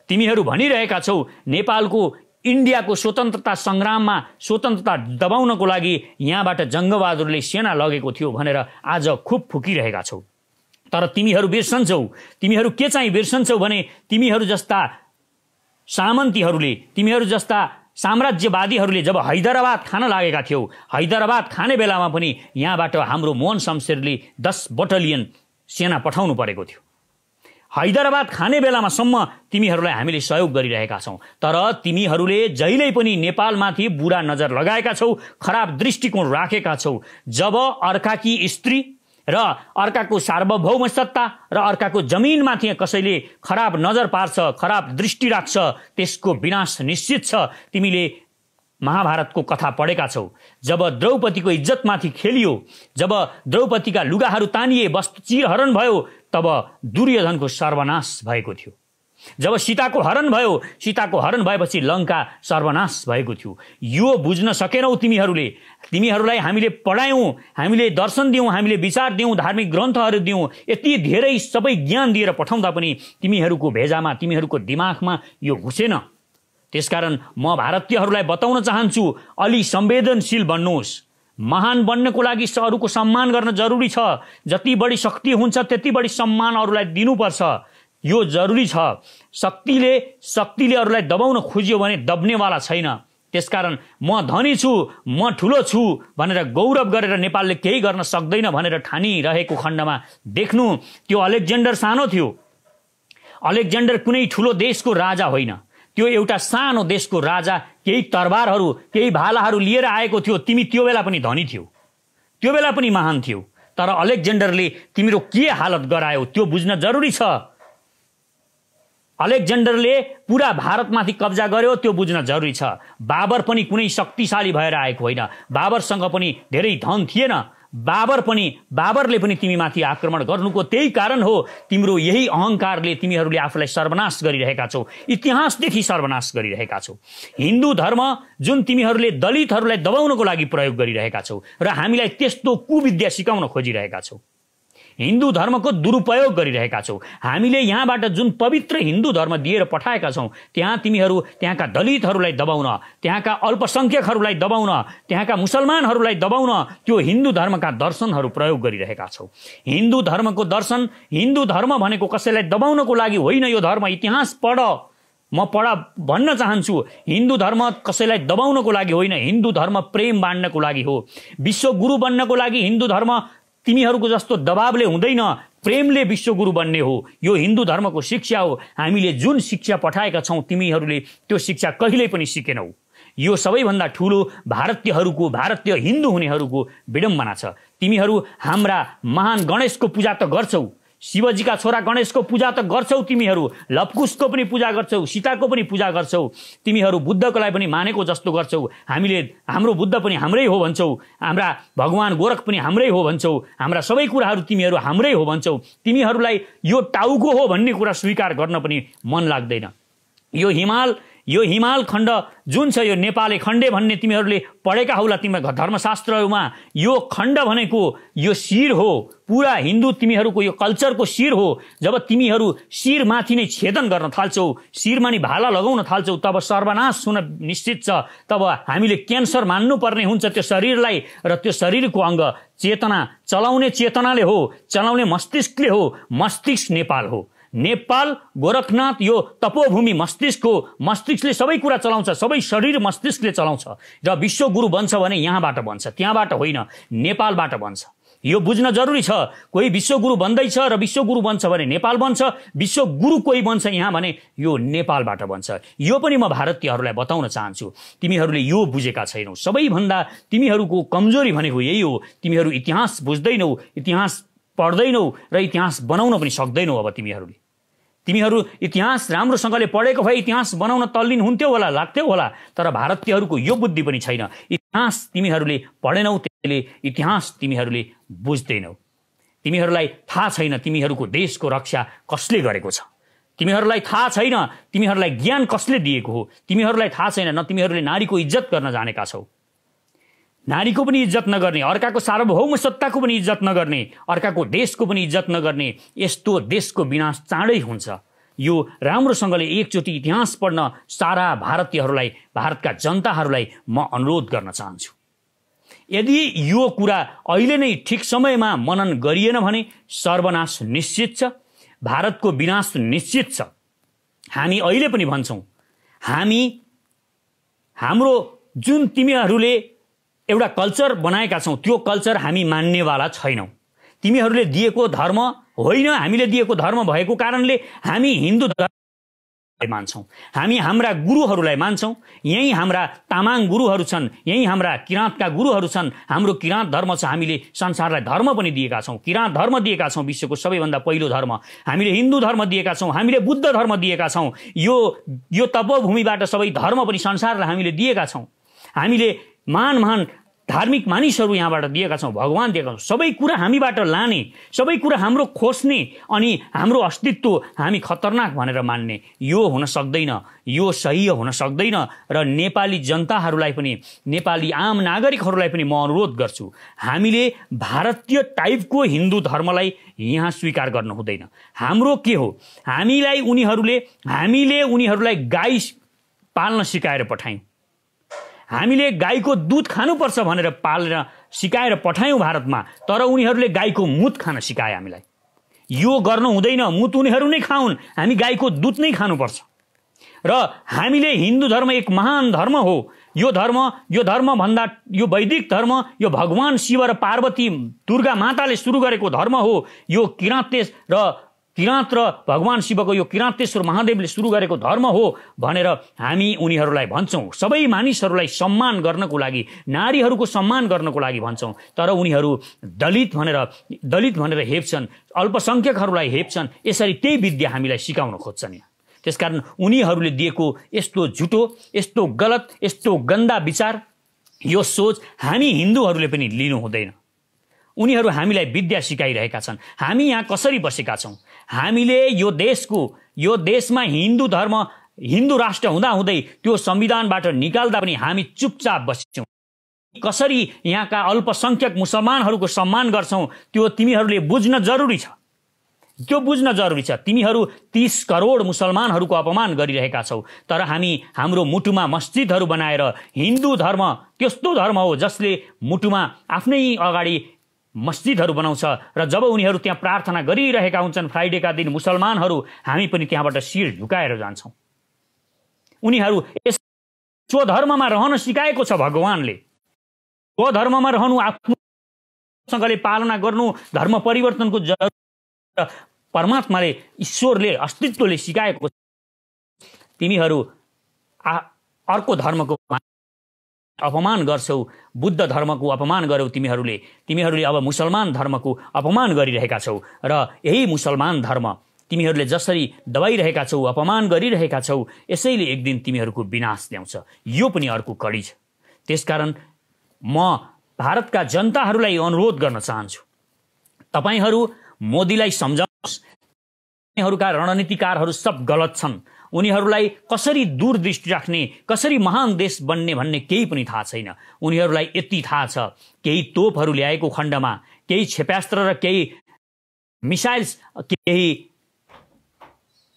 तिमीहरू भनिरहेका छौ नेपालको इन्डियाको स्वतन्त्रता सङ्ग्राममा स्वतन्त्रता दबाउनको लागि यहाँबाट जङ्गबहादुरले सेना लगेको थियो भनेर आज खुब फुकिरहेका छौ। तर तिमीहरू बिर्सन्छौ। तिमीहरू के चाहिँ बिर्सन्छौ भने तिमीहरू जस्ता सामन्तीहरूले, तिमीहरू जस्ता साम्राज्यवादीहरूले जब हैदराबाद खान लागेका थियौ, हैदराबाद खाने बेलामा पनि यहाँबाट हाम्रो मोहन शमशेरले 10 बटालियन सेना पठाउनु परेको थियो। हैदराबाद खाने बेलामासम्म तिमीहरूलाई हामीले सहयोग गरिरहेका छौँ। तर तिमीहरूले जहिल्यै पनि नेपालमाथि बुरा नजर लगाएका छौ, खराब दृष्टिकोण राखेका छौ। जब अर्काकी स्त्री र अर्काको सार्वभौम सत्ता र अर्काको जमिनमाथि कसैले खराब नजर पार्छ, खराब दृष्टि राख्छ, त्यसको विनाश निश्चित छ। तिमीले महाभारतको कथा पढेका छौ। जब द्रौपदीको इज्जतमाथि खेलियो, जब द्रौपदीका लुगाहरू तानिए, वस्त्र चिरहरण भयो, तब दुर्योधनको सर्वनाश भएको थियो। जब सीताको हरण भयो, सीताको हरण भएपछि लङ्का सर्वनाश भएको थियो। यो बुझ्न सकेनौ तिमीहरूले। तिमीहरूलाई हामीले पढायौँ, हामीले दर्शन दियौँ, हामीले विचार दियौँ, धार्मिक ग्रन्थहरू दियौँ, यति धेरै सबै ज्ञान दिएर पठाउँदा पनि तिमीहरूको भेजामा, तिमीहरूको दिमागमा यो घुसेन। त्यसकारण म भारतीयहरूलाई बताउन चाहन्छु, अलि संवेदनशील बन्नुहोस्। महान बन्नको लागि अरूको सम्मान गर्न जरुरी छ। जति बढी शक्ति हुन्छ त्यति बढी सम्मान अरूलाई दिनुपर्छ। यो जरुरी छ। शक्तिले अरूलाई दबाउन खोजियो भने दब्नेवाला छैन। त्यसकारण म धनी छु, म ठुलो छु भनेर गौरव गरेर नेपालले केही गर्न सक्दैन भनेर ठानिरहेको खण्डमा देख्नु, त्यो अलेक्जेन्डर सानो थियो। अलेक्जेन्डर कुनै ठुलो देशको राजा होइन, त्यो एउटा सानो देशको राजा, केही तरबारहरू, केही भालाहरू लिएर आएको थियो। तिमी त्यो बेला पनि धनी थियौ, त्यो बेला पनि महान थियौ। तर अलेक्जेन्डरले तिम्रो के हालत गरायो त्यो बुझ्न जरुरी छ। अलेक्जेन्डरले पूरा भारतमाथि कब्जा गर्यो त्यो बुझ्न जरुरी छ। बाबर पनि कुनै शक्तिशाली भएर आएको होइन, बाबरसँग पनि धेरै धन थिएन। बाबरले पनि तिमीमाथि आक्रमण गर्नुको त्यही कारण हो। तिम्रो यही अहङ्कारले तिमीहरूले आफूलाई सर्वनाश गरिरहेका छौ, इतिहासदेखि सर्वनाश गरिरहेका छौ। हिन्दू धर्म जुन तिमीहरूले दलितहरूलाई दबाउनको लागि प्रयोग गरिरहेका छौ र हामीलाई त्यस्तो कुविद्या सिकाउन खोजिरहेका छौ, हिन्दू धर्मको दुरुपयोग गरिरहेका छौ। हामीले यहाँबाट जुन पवित्र हिन्दू धर्म दिएर पठाएका छौँ, त्यहाँ तिमीहरू त्यहाँका दलितहरूलाई दबाउन, त्यहाँका अल्पसङ्ख्यकहरूलाई दबाउन, त्यहाँका मुसलमानहरूलाई दबाउन त्यो हिन्दू धर्मका दर्शनहरू प्रयोग गरिरहेका छौ। हिन्दू धर्मको दर्शन, हिन्दू धर्म भनेको कसैलाई दबाउनको लागि होइन। यो धर्म इतिहास पढ, म भन्न चाहन्छु। हिन्दू धर्म कसैलाई दबाउनको लागि होइन, हिन्दू धर्म प्रेम बाँड्नको लागि हो। विश्वगुरु बन्नको लागि हिन्दू धर्म तिमीहरूको जस्तो दबावले हुँदैन, प्रेमले विश्वगुरु बन्ने हो। यो हिन्दू धर्मको शिक्षा हो। हामीले जुन शिक्षा पठाएका छौँ तिमीहरूले त्यो शिक्षा कहिल्यै पनि सिकेनौ। यो सबैभन्दा ठुलो भारतीय हिन्दू हुनेहरूको विडम्बना छ। तिमीहरू हाम्रा महान गणेशको पूजा त गर्छौ, शिवजीका छोरा गणेशको पूजा त गर्छौ, तिमीहरू लवकुशको पनि पूजा गर्छौ, सीताको पनि पूजा गर्छौ, तिमीहरू बुद्धको लागि पनि मानेको जस्तो गर्छौ। हाम्रो बुद्ध पनि हाम्रै हो भन्छौ, हाम्रा भगवान गोरख पनि हाम्रै हो भन्छौ, हाम्रा सबै कुराहरू तिमीहरू हाम्रै हो भन्छौ। तिमीहरूलाई यो टाउको हो भन्ने कुरा स्वीकार गर्न पनि मन लाग्दैन। यो हिमाल खण्ड जुन छ, यो नेपाली खण्डे भन्ने तिमीहरूले पढेका होला तिम्रो धर्मशास्त्रहरूमा। यो खण्ड भनेको यो शिर हो, पुरा हिन्दू तिमीहरूको यो कल्चरको शिर हो। जब तिमीहरू शिरमाथि नै छेदन गर्न थाल्छौ, शिरमा नै भाला लगाउन थाल्छौ, तब सर्वनाश हुन निश्चित छ। तब हामीले क्यान्सर मान्नुपर्ने हुन्छ त्यो शरीरलाई, र त्यो शरीरको अङ्ग चेतना चलाउने चेतनाले हो, चलाउने मस्तिष्कले हो। मस्तिष्क नेपाल हो। नेपाल गोरखनाथ यो तपोभूमि मस्तिष्क हो। मस्तिष्कले सबै कुरा चलाउँछ, सबै शरीर मस्तिष्कले चलाउँछ। र विश्वगुरु बन्छ भने यहाँबाट बन्छ, त्यहाँबाट होइन, नेपालबाट बन्छ। यो बुझ्न जरुरी छ। कोही विश्वगुरु बन्दैछ र विश्वगुरु बन्छ भने नेपाल बन्छ, विश्वगुरु कोही बन्छ यहाँ भने यो नेपालबाट बन्छ। यो पनि म भारतीयहरूलाई बताउन चाहन्छु। तिमीहरूले यो बुझेका छैनौ। सबैभन्दा तिमीहरूको कमजोरी भनेको यही हो, तिमीहरू इतिहास बुझ्दैनौ, इतिहास पढ्दैनौ र इतिहास बनाउन पनि सक्दैनौ। अब तिमीहरू इतिहास राम्रोसँगले पढेको भए इतिहास बनाउन तल्लीन हुन्थ्यो होला, लाग्थ्यो होला। तर भारतीयहरूको यो बुद्धि पनि छैन। इतिहास तिमीहरूले पढेनौ, त्यसैले इतिहास तिमीहरूले बुझ्दैनौ। तिमीहरूलाई थाहा छैन तिमीहरूको देशको रक्षा कसले गरेको छ, तिमीहरूलाई थाहा छैन तिमीहरूलाई ज्ञान कसले दिएको हो, तिमीहरूलाई थाहा छैन न तिमीहरूले नारीको इज्जत गर्न जानेका छौ। नारीको पनि इज्जत नगर्ने, अर्काको सार्वभौम सत्ताको पनि इज्जत नगर्ने, अर्काको देशको पनि इज्जत नगर्ने, यस्तो देशको विनाश चाँडै हुन्छ। यो राम्रोसँगले एकचोटि इतिहास पढ्न सारा भारतीयहरूलाई, भारतका जनताहरूलाई म अनुरोध गर्न चाहन्छु। यदि यो कुरा अहिले नै ठिक समयमा मनन गरिएन भने सर्वनाश निश्चित छ, भारतको विनाश निश्चित छ। हामी अहिले पनि भन्छौँ, हाम्रो जुन तिमीहरूले एउटा कल्चर बनाएका छौँ त्यो कल्चर हामी मान्नेवाला छैनौँ। तिमीहरूले दिएको धर्म होइन, हामीले दिएको धर्म भएको कारणले हामी हिन्दू धर्म मान्छौँ, हामी हाम्रा गुरुहरूलाई मान्छौँ। यही हाम्रा तामाङ गुरुहरू छन्, यही हाम्रा किराँतका गुरुहरू छन्। हाम्रो किराँत धर्म छ, हामीले संसारलाई धर्म पनि दिएका छौँ, किराँत धर्म दिएका छौँ, विश्वको सबैभन्दा पहिलो धर्म। हामीले हिन्दू धर्म दिएका छौँ, हामीले बुद्ध धर्म दिएका छौँ। यो तपोभूमिबाट सबै धर्म पनि संसारलाई हामीले दिएका छौँ। हामीले महान धार्मिक मानिसहरू यहाँबाट दिएका छौँ, भगवान दिएका छौँ। सबै कुरा हामीबाट लाने, सबै कुरा हाम्रो खोज्ने अनि हाम्रो अस्तित्व हामी खतरनाक भनेर मान्ने, यो हुन सक्दैन, यो सही हुन सक्दैन। र नेपाली जनताहरूलाई पनि, नेपाली आम नागरिकहरूलाई पनि म अनुरोध गर्छु, हामीले भारतीय टाइपको हिन्दू धर्मलाई यहाँ स्वीकार गर्नु हुँदैन। हाम्रो के हो, हामीले उनीहरूलाई गाई पाल्न सिकाएर पठायौँ, हामीले गाईको दुध खानुपर्छ भनेर पालेर सिकाएर पठायौँ भारतमा, तर उनीहरूले गाईको मुत खान सिकाए हामीलाई। यो गर्नु हुँदैन, मुत उनीहरू नै खाउन्, हामी गाईको दुध नै खानुपर्छ। र हामीले हिन्दू धर्म एक महान धर्म हो। यो धर्म भन्दा यो वैदिक धर्म, यो भगवान शिव र पार्वती दुर्गा माताले सुरु गरेको धर्म हो। यो किराँत र भगवान शिवको यो किराँतेश्वर महादेवले सुरु गरेको धर्म हो भनेर हामी उनीहरूलाई भन्छौँ। सबै मानिसहरूलाई सम्मान गर्नको लागि, नारीहरूको सम्मान गर्नको लागि भन्छौँ। तर उनीहरू दलित भनेर हेप्छन्, अल्पसङ्ख्यकहरूलाई हेप्छन्। यसरी त्यही विद्या हामीलाई सिकाउन खोज्छन्। त्यसकारण उनीहरूले दिएको यस्तो झुटो, यस्तो गलत, यस्तो गन्दा विचार, यो सोच हामी हिन्दूहरूले पनि लिनु हुँदैन। उनीहरू हामीलाई विद्या सिकाइरहेका छन्। हामी यहाँ कसरी बसेका छौँ, हामीले यो देशमा हिन्दू धर्म, हिन्दू राष्ट्र हुँदाहुँदै त्यो संविधानबाट निकाल्दा पनि हामी चुपचाप बस्छौँ। कसरी यहाँका अल्पसङ्ख्यक मुसलमानहरूको सम्मान गर्छौँ त्यो तिमीहरूले बुझ्न जरुरी छ। तिमीहरू 30 करोड मुसलमानहरूको अपमान गरिरहेका छौ, तर हाम्रो मुटुमा मस्जिदहरू बनाएर हिन्दू धर्म त्यस्तो धर्म हो जसले मुटुमा आफ्नै अगाडि मस्जिदहरू बनाउँछ। र जब उनीहरू त्यहाँ प्रार्थना गरिरहेका हुन्छन् फ्राइडेका दिन, मुसलमानहरू हामी पनि त्यहाँबाट शिर झुकाएर जान्छौँ। उनीहरू यस स्वधर्ममा रहन सिकाएको छ भगवानले। स्वधर्ममा रहनु, आफ्नोसँगले पालना गर्नु, धर्म परिवर्तनको जरुरत परमात्माले, ईश्वरले, अस्तित्वले सिकाएको छ। तिमीहरू अर्को धर्मको अपमान गर्छौ, बुद्ध धर्मको अपमान गर्यौ तिमीहरूले अब मुसलमान धर्मको अपमान गरिरहेका छौ। र यही मुसलमान धर्म तिमीहरूले जसरी दबाइरहेका छौ, अपमान गरिरहेका छौ, यसैले एक दिन तिमीहरूको विनाश ल्याउँछ। यो पनि अर्को कडी छ। त्यसकारण म भारतका जनताहरूलाई अनुरोध गर्न चाहन्छु, तपाईहरू मोदीलाई सम्झाउनुहोस्। उनीहरूका रणनीतिकारहरू सब गलत छन्। उनीहरूलाई कसरी दूरदृष्टि राख्ने, कसरी महान देश बन्ने भन्ने केही पनि थाहा छैन। उनीहरूलाई यति थाहा छ, केही तोपहरू ल्याएको खण्डमा, केही क्षेप्यास्त्र र केही मिसाइल्स, केही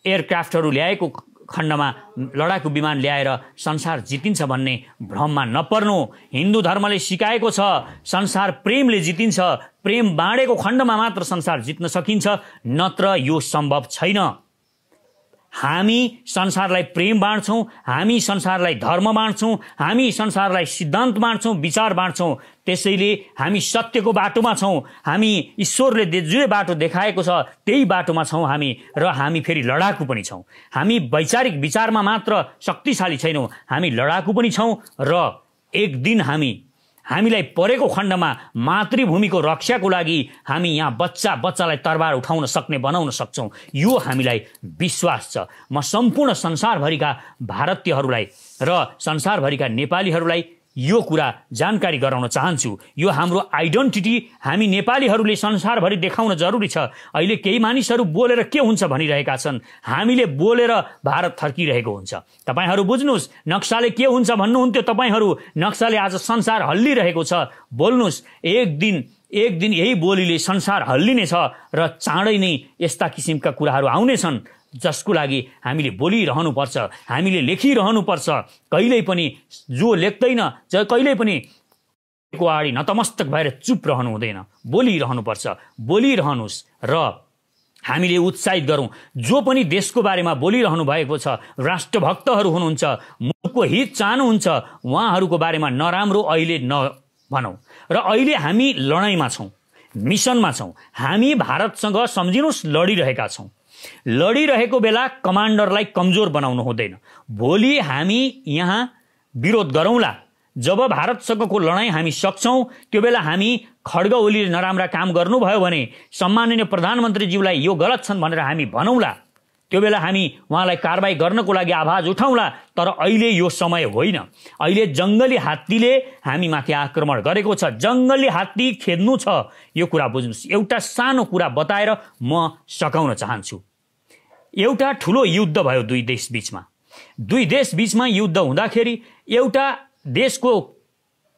एयरक्राफ्टहरू ल्याएको खण्डमा, लडाकु विमान ल्याएर संसार जितिन्छ भन्ने भ्रममा नपर्नु। हिन्दू धर्मले सिकाएको छ संसार प्रेमले जितिन्छ, प्रेम बाँडेको खण्डमा मात्र संसार जित्न सकिन्छ, नत्र यो सम्भव छैन। हामी संसारलाई प्रेम बाँड्छौँ, हामी संसारलाई धर्म बाँड्छौँ, हामी संसारलाई सिद्धान्त बाँड्छौँ, विचार बाँड्छौँ। त्यसैले हामी सत्यको बाटोमा छौँ। हामी ईश्वरले जे बाटो देखाएको छ त्यही बाटोमा छौँ हामी। र हामी फेरि लडाकु पनि छौँ। हामी वैचारिक विचारमा मात्र शक्तिशाली छैनौँ, हामी लडाकु पनि छौँ। र एक दिन हामीलाई परेको खण्डमा मातृभूमिको रक्षाको लागि हामी यहाँ बच्चालाई तरबार उठाउन सक्ने बनाउन सक्छौँ, यो हामीलाई विश्वास छ। म सम्पूर्ण संसारभरिका भारतीयहरूलाई र संसारभरिका नेपालीहरूलाई यो कुरा जानकारी गराउन चाहन्छु। यो हाम्रो आइडेन्टिटी हामी नेपालीहरूले संसारभरि देखाउन जरुरी छ। अहिले केही मानिसहरू बोलेर के हुन्छ भनिरहेका छन्, हामीले बोलेर भारत थर्किरहेको हुन्छ। तपाईहरू बुझ्नुहोस्, नक्साले के हुन्छ भन्नुहुन्थ्यो तपाईहरू, नक्साले आज संसार हल्लिरहेको छ। बोल्नुहोस्, एक दिन यही बोलीले संसार हल्लिनेछ र चाँडै नै यस्ता किसिमका कुराहरू आउनेछन् जसको लागि हामीले बोलिरहनुपर्छ, हामीले लेखिरहनुपर्छ। कहिल्यै पनि जो लेख्दैन, कहिल्यै पनि अगाडि नतमस्तक भएर चुप रहनु हुँदैन, बोलिरहनुपर्छ। बोलिरहनुहोस् र हामीले उत्साहित गरौँ। जो पनि देशको बारेमा बोलिरहनु भएको छ, राष्ट्रभक्तहरू हुनुहुन्छ, मुलुकको हित चाहनुहुन्छ, उहाँहरूको बारेमा नराम्रो अहिले नभनौँ। र अहिले हामी लडाइँमा छौँ, मिसनमा छौँ। हामी भारतसँग सम्झिनुहोस् लडिरहेका छौँ। लडिरहेको बेला कमान्डरलाई कमजोर बनाउनु हुँदैन। भोलि हामी यहाँ विरोध गरौँला, जब भारतसँगको लडाइँ हामी सक्छौँ त्यो बेला हामी खड्ग ओलीले नराम्रा काम गर्नुभयो भने सम्माननीय प्रधानमन्त्रीज्यूलाई यो गलत छन् भनेर हामी भनौँला। त्यो बेला हामी उहाँलाई कारबाही गर्नको लागि आवाज उठाउँला। तर अहिले यो समय होइन। अहिले जङ्गली हात्तीले हामीमाथि आक्रमण गरेको छ। जङ्गली हात्ती खेद्नु छ, यो कुरा बुझ्नुहोस्। एउटा सानो कुरा बताएर म सकाउन चाहन्छु। एउटा ठुलो युद्ध भयो दुई देश बीचमा युद्ध हुँदाखेरि एउटा देशको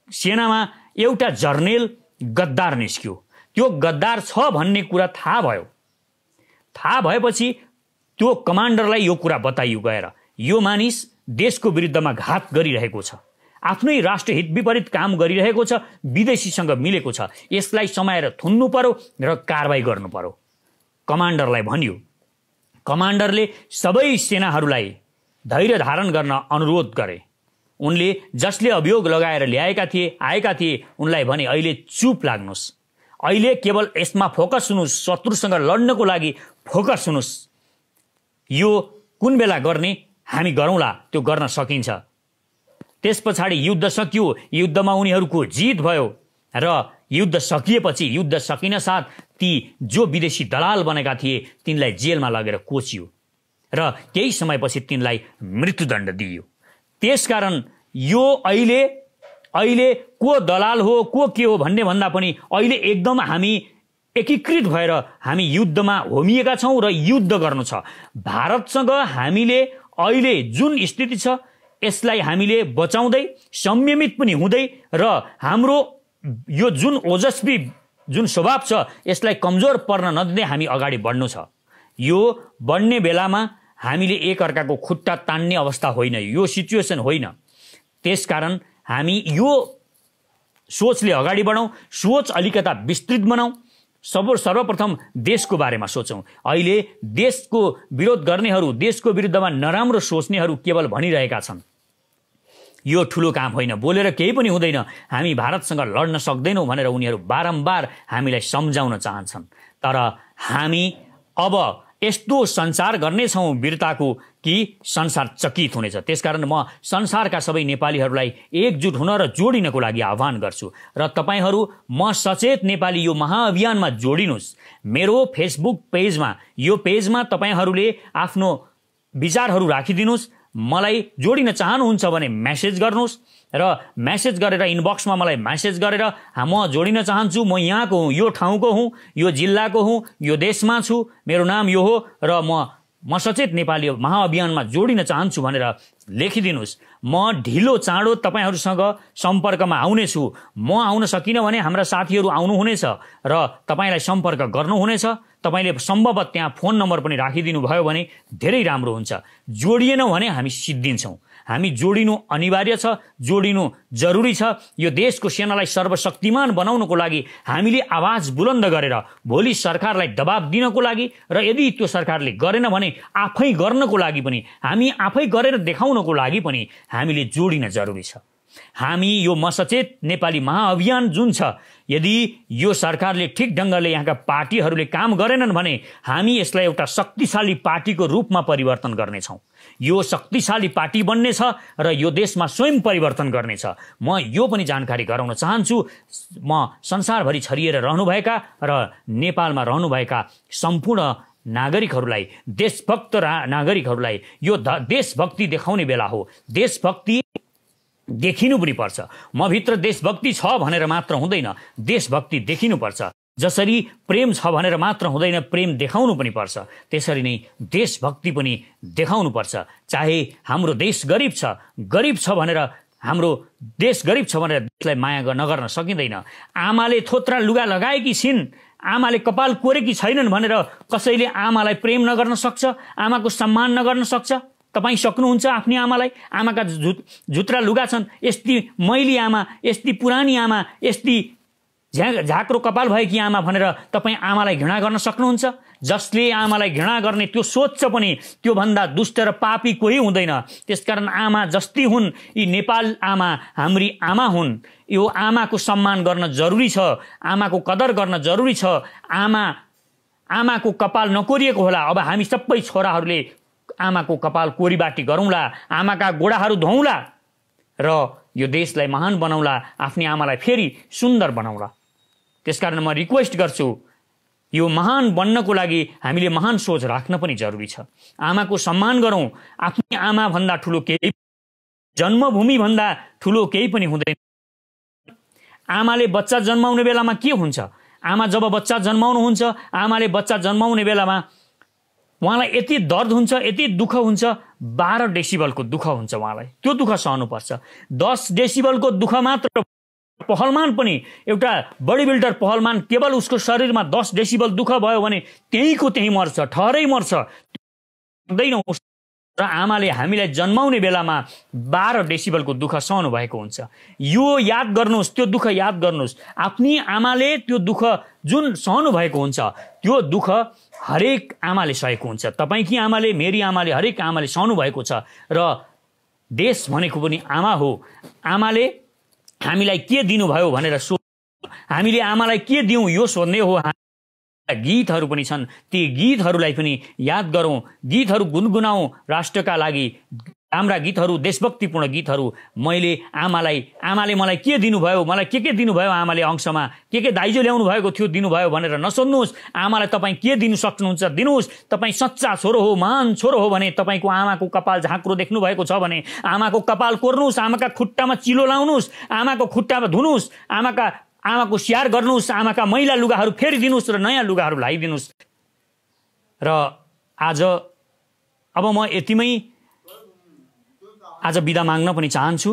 सेनामा एउटा जर्नेल गद्दार निस्क्यो। त्यो गद्दार छ भन्ने कुरा थाहा भयो। थाहा भएपछि त्यो कमान्डरलाई यो कुरा बताइयो गएर, यो मानिस देशको विरुद्धमा घात गरिरहेको छ, आफ्नै राष्ट्रहित विपरीत काम गरिरहेको छ, विदेशीसँग मिलेको छ, यसलाई समाएर थुन्नु पर्यो र कारबाही गर्नु पर्यो। कमान्डरलाई भनियो। कमान्डरले सबै सेनाहरूलाई धैर्य धारण गर्न अनुरोध गरे। उनले जसले अभियोग लगाएर आएका थिए उनलाई भने अहिले चुप लाग्नुहोस्, अहिले केवल यसमा फोकस हुनुहोस्, शत्रुसँग लड्नको लागि फोकस हुनुहोस्। यो कुन बेला गर्ने हामी गरौँला, त्यो गर्न सकिन्छ। त्यस पछाडि युद्ध सकियो। युद्धमा उनीहरूको जित भयो र युद्ध सकिएपछि, युद्ध सकिन साथ ती जो विदेशी दलाल बनेका थिए तिनलाई जेलमा लगेर कोचियो र केही समयपछि तिनलाई मृत्युदण्ड दिइयो। त्यसकारण यो अहिले को दलाल हो को के हो भन्ने भन्दा पनि अहिले एकदम हामी एकीकृत भएर हामी युद्धमा होमिएका छौँ र युद्ध गर्नु छ। भारतसँग हामीले अहिले जुन स्थिति छ यसलाई हामीले बचाउँदै संयमित पनि हुँदै र हाम्रो यो जुन ओजस्वी जुन स्वभाव छ यसलाई कमजोर पर्न नदिँदै हामी अगाडि बढ्नु छ। यो बढ्ने बेलामा हामीले एकअर्काको खुट्टा तान्ने अवस्था होइन, यो सिचुएसन होइन। त्यसकारण हामी यो सोचले अगाडि बढौँ, सोच अलिकता विस्तृत बनाऊ। सर्वप्रथम देशको बारेमा सोचौँ। अहिले देशको विरोध गर्नेहरू, देशको विरुद्धमा नराम्रो सोच्नेहरू केवल भनिरहेका छन् यो ठुलो काम होइन, बोलेर केही पनि हुँदैन, हामी भारतसँग लड्न सक्दैनौँ भनेर उनीहरू बारम्बार हामीलाई सम्झाउन चाहन्छन्। तर हामी अब यस्तो सञ्चार गर्नेछौँ वीरताको कि संसार चकित हुनेछ। त्यसकारण म संसारका सबै नेपालीहरूलाई एकजुट हुन र जोडिनको लागि आह्वान गर्छु र तपाईहरू म सचेत नेपाली यो महाअभियानमा जोडिनुहोस्। मेरो फेसबुक पेजमा, यो पेजमा तपाईहरूले आफ्नो विचारहरू राखिदिनुहोस्। मलाई जोडिन चाहनुहुन्छ भने मेसेज गर्नुहोस् र मेसेज गरेर इनबक्समा मलाई मेसेज गरेर म जोडिन चाहन्छु, म यहाँको हुँ, यो ठाउँको हुँ, यो जिल्लाको हुँ, यो देशमा छु, मेरो नाम यो हो र म सचेत नेपाली महाअभियानमा जोडिन चाहन्छु भनेर लेखिदिनुहोस्। म ढिलो चाँडो तपाईहरूसँग सम्पर्कमा आउनेछु। म आउन सकिनँ भने हाम्रा साथीहरू आउनुहुनेछ र तपाईँलाई सम्पर्क गर्नुहुनेछ। तपाईँले सम्भवतः त्यहाँ फोन नम्बर पनि राखिदिनु भयो भने धेरै राम्रो हुन्छ। जोडिएनौँ भने हामी सिद्धिन्छौँ। हामी जोडिनु अनिवार्य छ, जोडिनु जरुरी छ। यो देशको सेनालाई सर्वशक्तिमान बनाउनको लागि हामीले आवाज बुलन्द गरेर भोलि सरकारलाई दबाब दिनको लागि र यदि त्यो सरकारले गरेन भने आफै गर्नको लागि पनि, हामी आफै गरेर देखाउनको लागि पनि हामीले जोडिन जरुरी छ। हामी यो म सचेत नेपाली महाअभियान जुन छ, यदि यो सरकारले ठिक ढङ्गले यहाँका पार्टीहरूले काम गरेनन् भने हामी यसलाई एउटा शक्तिशाली पार्टीको रूपमा परिवर्तन गर्नेछौँ। यो शक्तिशाली पार्टी बन्नेछ र यो देशमा स्वयं परिवर्तन गर्नेछ। म यो पनि जानकारी गराउन चाहन्छु। म संसारभरि छरिएर रहनुभएका र नेपालमा रहनुभएका सम्पूर्ण नागरिकहरूलाई, देशभक्त नागरिकहरूलाई यो देशभक्ति देखाउने बेला हो। देशभक्ति देखिनु पनि पर्छ। म भित्र देशभक्ति छ भनेर मात्र हुँदैन, देशभक्ति देखिनुपर्छ। जसरी प्रेम छ भनेर मात्र हुँदैन, प्रेम देखाउनु पनि पर्छ। त्यसरी नै देशभक्ति पनि देखाउनु पर्छ। चाहे हाम्रो देश गरिब छ भनेर हाम्रो देश गरिब छ भनेर देशलाई माया नगर्न सकिँदैन। आमाले थोत्रा लुगा लगाएकी छिन्, आमाले कपाल कोरेकी छैनन् भनेर कसैले आमालाई प्रेम नगर्न सक्छ, आमाको सम्मान नगर्न सक्छ? तपाईँ सक्नुहुन्छ आफ्नी आमालाई? आमाका झुत्रा लुगा छन्, यस्ती मैली आमा, यस्ती पुरानी आमा, यस्ती झाक्रो कपाल भएकी आमा भनेर तपाईँ आमालाई घृणा गर्न सक्नुहुन्छ? जसले आमालाई घृणा गर्ने त्यो सोच्छ पनि त्योभन्दा दुष्ट र पापी कोही हुँदैन। त्यसकारण आमा जस्ती हुन्, यी नेपाल आमा हाम्री आमा हुन्। यो आमाको सम्मान गर्न जरुरी छ, आमाको कदर गर्न जरुरी छ। आमाको कपाल नकोरिएको होला, अब हामी सबै छोराहरूले आमाको कपाल कोरीबाटी गरौँला, आमाका गोडाहरू धौँला र यो देशलाई महान बनाउला, आफ्नी आमालाई फेरि सुन्दर बनाउला। त्यसकारण म रिक्वेस्ट गर्छु, यो महान बन्नको लागि हामीले महान सोच राख्न पनि जरुरी छ। आमाको सम्मान गरौँ। आफ्नी आमा भन्दा ठुलो केही, जन्मभूमि भन्दा ठुलो केही पनि हुँदैन। आमाले बच्चा जन्माउने बेलामा के हुन्छ? आमा जब बच्चा जन्माउनुहुन्छ, आमाले बच्चा जन्माउने बेलामा उहाँलाई यति दर्द हुन्छ, यति दुःख हुन्छ, 12 डेसिबलको दुःख हुन्छ उहाँलाई। त्यो दुःख सहनुपर्छ। 10 डेसिबलको दुःख मात्र। पहलमान पनि, एउटा बडी बिल्डर पहलमान, केवल उसको शरीरमा 10 डेसिबल दुःख भयो भने त्यहीँको त्यहीँ मर्छ, ठहरै मर्छ। र आमाले हामीलाई जन्माउने बेलामा 12 डेसिबलको दुःख सहनु भएको हुन्छ। यो याद गर्नुहोस्, त्यो दुःख याद गर्नुहोस्। आफ्नी आमाले त्यो दुःख जुन सहनु भएको हुन्छ, त्यो दुःख हरेक आमाले सहेको हुन्छ। तपाईँकी आमाले, मेरी आमाले, हरेक आमाले सहनु भएको छ। र देश भनेको पनि आमा हो। आमाले हामीलाई के दिनुभयो भनेर हामीले आमालाई के दिउँ यो सोध्ने हो। गीतहरू पनि छन्, ती गीतहरूलाई पनि याद गरौँ, गीतहरू गुनगुनाउँ राष्ट्रका लागि। राम्रा गीतहरू, देशभक्तिपूर्ण गीतहरू। आमाले मलाई के दिनुभयो, मलाई के दिनुभयो, आमाले अंशमा के दाइजो ल्याउनु भएको थियो दिनुभयो भनेर नसोध्नुहोस्। आमालाई तपाईँ के दिनु सक्नुहुन्छ दिनुहोस्। तपाईँ सच्चा छोरो हो, महान छोरो हो भने तपाईँको आमाको कपाल झाँक्रो देख्नु भएको छ भने आमाको कपाल कोर्नुहोस्, आमाका खुट्टामा चिलो लाउनुहोस्, आमाको खुट्टामा धुनुहोस्, आमाको स्याहार गर्नुहोस्, आमाका मैला लुगाहरू फेरिदिनुहोस् र नयाँ लुगाहरू लगाइदिनुहोस्। र अब म यतिमै आज बिदा माग्न पनि चाहन्छु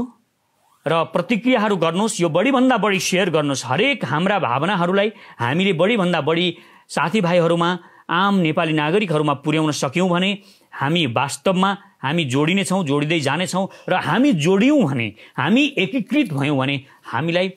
र प्रतिक्रियाहरू गर्नुहोस्। यो बढीभन्दा बढी सेयर गर्नुहोस्। हरेक हाम्रा भावनाहरूलाई हामीले बढीभन्दा बढी साथीभाइहरूमा, आम नेपाली नागरिकहरूमा पुर्याउन सक्यौँ भने हामी वास्तवमा हामी जोडिनेछौँ, जोडिँदै जानेछौँ। र हामी जोडियौँ भने, हामी एकीकृत भयौँ भने हामीलाई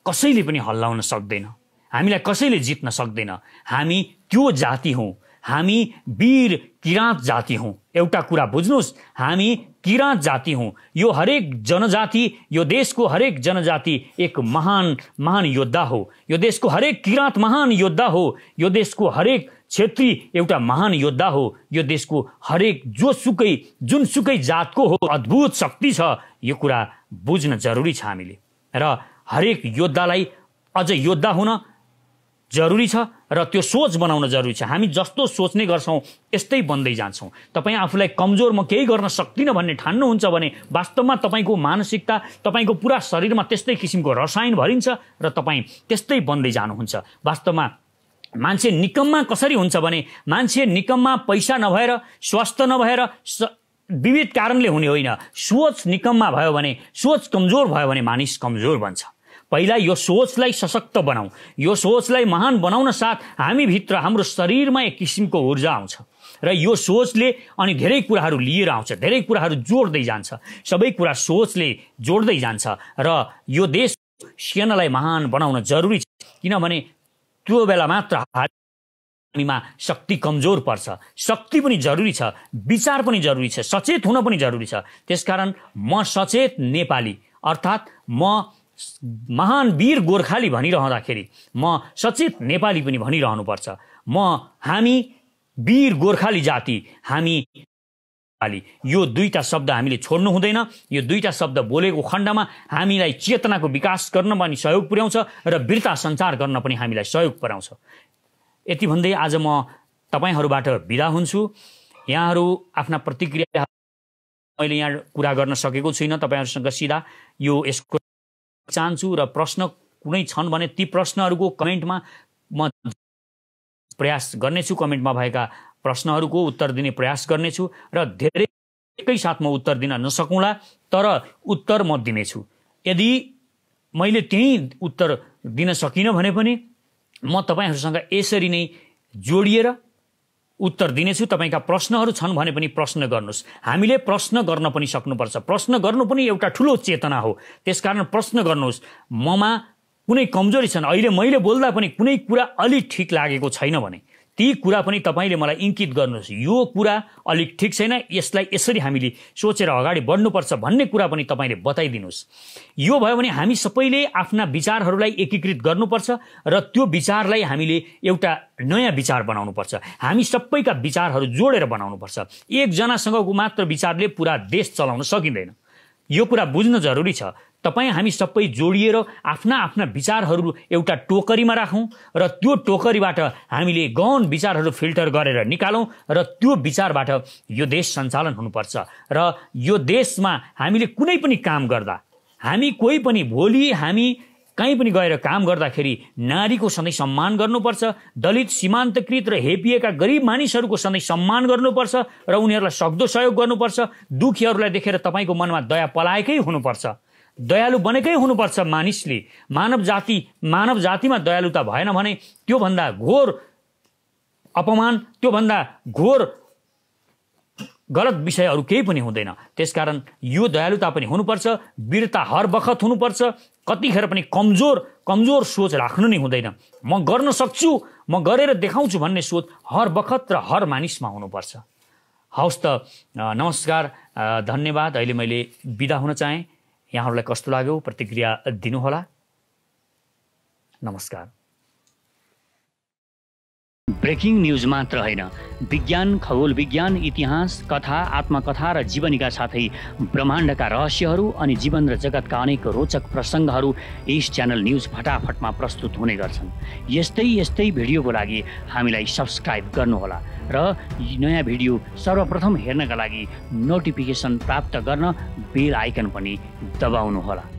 कसैले पनि हल्लाउन सक्दैन, हामीलाई कसैले जित्न सक्दैन। हामी त्यो जाति हौँ, हामी वीर किराँत जाति हौँ। एउटा कुरा बुझ्नुहोस्, हामी किराँत जाति हौँ। यो हरेक जनजाति, यो देशको हरेक जनजाति एक महान योद्धा हो। यो देशको हरेक किराँत महान योद्धा हो। यो देशको हरेक क्षेत्री एउटा महान योद्धा हो। यो देशको हरेक जुनसुकै जातको हो अद्भुत शक्ति छ। यो कुरा बुझ्न जरुरी छ हामीले। र हरेक योद्धालाई अझ योद्धा हुन जरुरी छ र त्यो सोच बनाउन जरुरी छ। हामी जस्तो सोच्ने गर्छौँ यस्तै बन्दै जान्छौँ। तपाईँ आफूलाई कमजोर, म केही गर्न सक्दिनँ भन्ने ठान्नुहुन्छ भने वास्तवमा तपाईँको मानसिकता, तपाईँको पुरा शरीरमा त्यस्तै किसिमको रसायन भरिन्छ र तपाईँ त्यस्तै बन्दै जानुहुन्छ। वास्तवमा मान्छे निकम्मा कसरी हुन्छ भने, मान्छे निकम्मा पैसा नभएर, स्वास्थ्य नभएर, विविध कारणले हुने होइन। सोच निकम्मा भयो भने, सोच कमजोर भयो भने मानिस कमजोर बन्छ। पहिला यो सोचलाई सशक्त बनाऊ। यो सोचलाई महान बनाउन साथ हामीभित्र, हाम्रो शरीरमा एक किसिमको ऊर्जा आउँछ र यो सोचले अनि धेरै कुराहरू लिएर आउँछ, धेरै कुराहरू जोड्दै जान्छ। सबै कुरा सोचले जोड्दै जान्छ र यो देश सेनालाई महान बनाउन जरुरी छ। किनभने त्यो बेला मात्र हामीमा शक्ति कमजोर पर्छ। शक्ति पनि जरुरी छ, विचार पनि जरुरी छ, सचेत हुन पनि जरुरी छ। त्यसकारण म सचेत नेपाली, अर्थात् म महान वीर गोर्खाली भनिरहँदाखेरि म सचेत नेपाली पनि भनिरहनुपर्छ। हामी वीर गोर्खाली जाति, हामी नेपाली। यो दुईटा शब्द हामीले छोड्नु हुँदैन। यो दुईटा शब्द बोलेको खण्डमा हामीलाई चेतनाको विकास गर्न पनि सहयोग पुर्याउँछ र वीरता सञ्चार गर्न पनि हामीलाई सहयोग पुर्याउँछ। यति भन्दै आज म तपाईहरूबाट बिदा हुन्छु। यहाँहरू आफ्ना प्रतिक्रिया मैले यहाँ कुरा गर्न सकेको छुइनँ तपाईहरुसँग सिधा यसको चाहन्छु र प्रश्न कुनै छन् भने ती प्रश्नहरूको कमेन्टमा म प्रयास गर्नेछु। कमेन्टमा भएका प्रश्नहरूको उत्तर दिने प्रयास गर्नेछु र धेरै एकै साथमा उत्तर दिन नसकौँला तर उत्तर म दिनेछु। यदि मैले त्यही उत्तर दिन सकिनँ भने पनि म तपाईहरुसँग यसरी नै जोडिएर उत्तर दिनेछु। तपाईका प्रश्नहरू छन् भने पनि प्रश्न गर्नुस्। हामीले प्रश्न गर्न पनि सक्नुपर्छ। प्रश्न गर्नु पनि एउटा ठूलो चेतना हो। त्यसकारण प्रश्न गर्नुस्। ममा कुनै कमजोरी छन्, अहिले मैले बोल्दा पनि कुनै कुरा अलि ठीक लागेको छैन भने ती कुरा पनि तपाईले मलाई इंकित गर्नुस्। यो कुरा अलिक ठीक छैन, यसलाई यसरी हामीले सोचेर अगाडि बढ्नुपर्छ भन्ने कुरा पनि तपाईले बताइदिनुस्। यो भयो भने हामी सबैले आफ्ना विचारहरूलाई एकीकृत गर्नुपर्छ र त्यो विचारलाई हामीले एउटा नयाँ विचार बनाउनुपर्छ। हामी सबैका विचारहरू जोडेर बनाउनुपर्छ। एकजनासँगको मात्र विचारले पूरा देश चलाउन सकिँदैन। यो कुरा बुझ्न जरुरी छ। तपाई हामी सबै जोडिएर आफ्ना आफ्ना विचारहरू एउटा टोकरीमा राखौं र त्यो टोकरीबाट हामीले गहन विचारहरू फिल्टर गरेर निकालौं र त्यो विचारबाट यो देश सञ्चालन हुनुपर्छ। र यो देशमा हामीले कुनै पनि काम गर्दा हामी कोही पनि भोलि हामी कहीँ पनि गएर काम गर्दाखेरि नारीको सधैँ सम्मान गर्नुपर्छ। दलित, सीमान्तकृत र हेपिएका गरिब मानिसहरूको सधैँ सम्मान गर्नुपर्छ र उनीहरूलाई सक्दो सहयोग गर्नुपर्छ। दुखीहरूलाई देखेर तपाईको मनमा दया पलाएकै हुनुपर्छ। दयालु बनेकै हुनुपर्छ। मानिसले मानव जातिमा दयालुता भएन भने त्यो भन्दा घोर अपमान, त्यो भन्दा घोर गलत विषय अरु केही पनि हुँदैन। त्यसकारण यो दयालुता पनि हुनुपर्छ। वीरता हर बखत हुनुपर्छ। कतिखेर पनि कमजोर सोच राख्नु नै हुँदैन। म गर्न सक्छु, म गरेर देखाउँछु भन्ने सोच हर बखत र हर मानिसमा हुनुपर्छ। हवस् त, नमस्कार, धन्यवाद। अहिले मैले बिदा हुन चाहे। यहाँहरूलाई कस्तो लाग्यो प्रतिक्रिया दिनुहोला। नमस्कार। ब्रेकिङ न्यूज मात्र होइन, विज्ञान, खगोल विज्ञान, इतिहास, कथा, आत्मकथा र जीवनीका साथै ब्रह्माण्डका रहस्यहरू अनि जीवन र जगतका अनेक रोचक प्रसङ्गहरू यस च्यानल न्यूज फटाफटमा प्रस्तुत हुने गर्छन्। यस्तै भिडियोको लागि हामीलाई सब्स्क्राइब गर्नुहोला र नयाँ भिडियो सर्वप्रथम हेर्नका लागि नोटिफिकेसन प्राप्त गर्न बेल आइकन पनि दबाउनुहोला।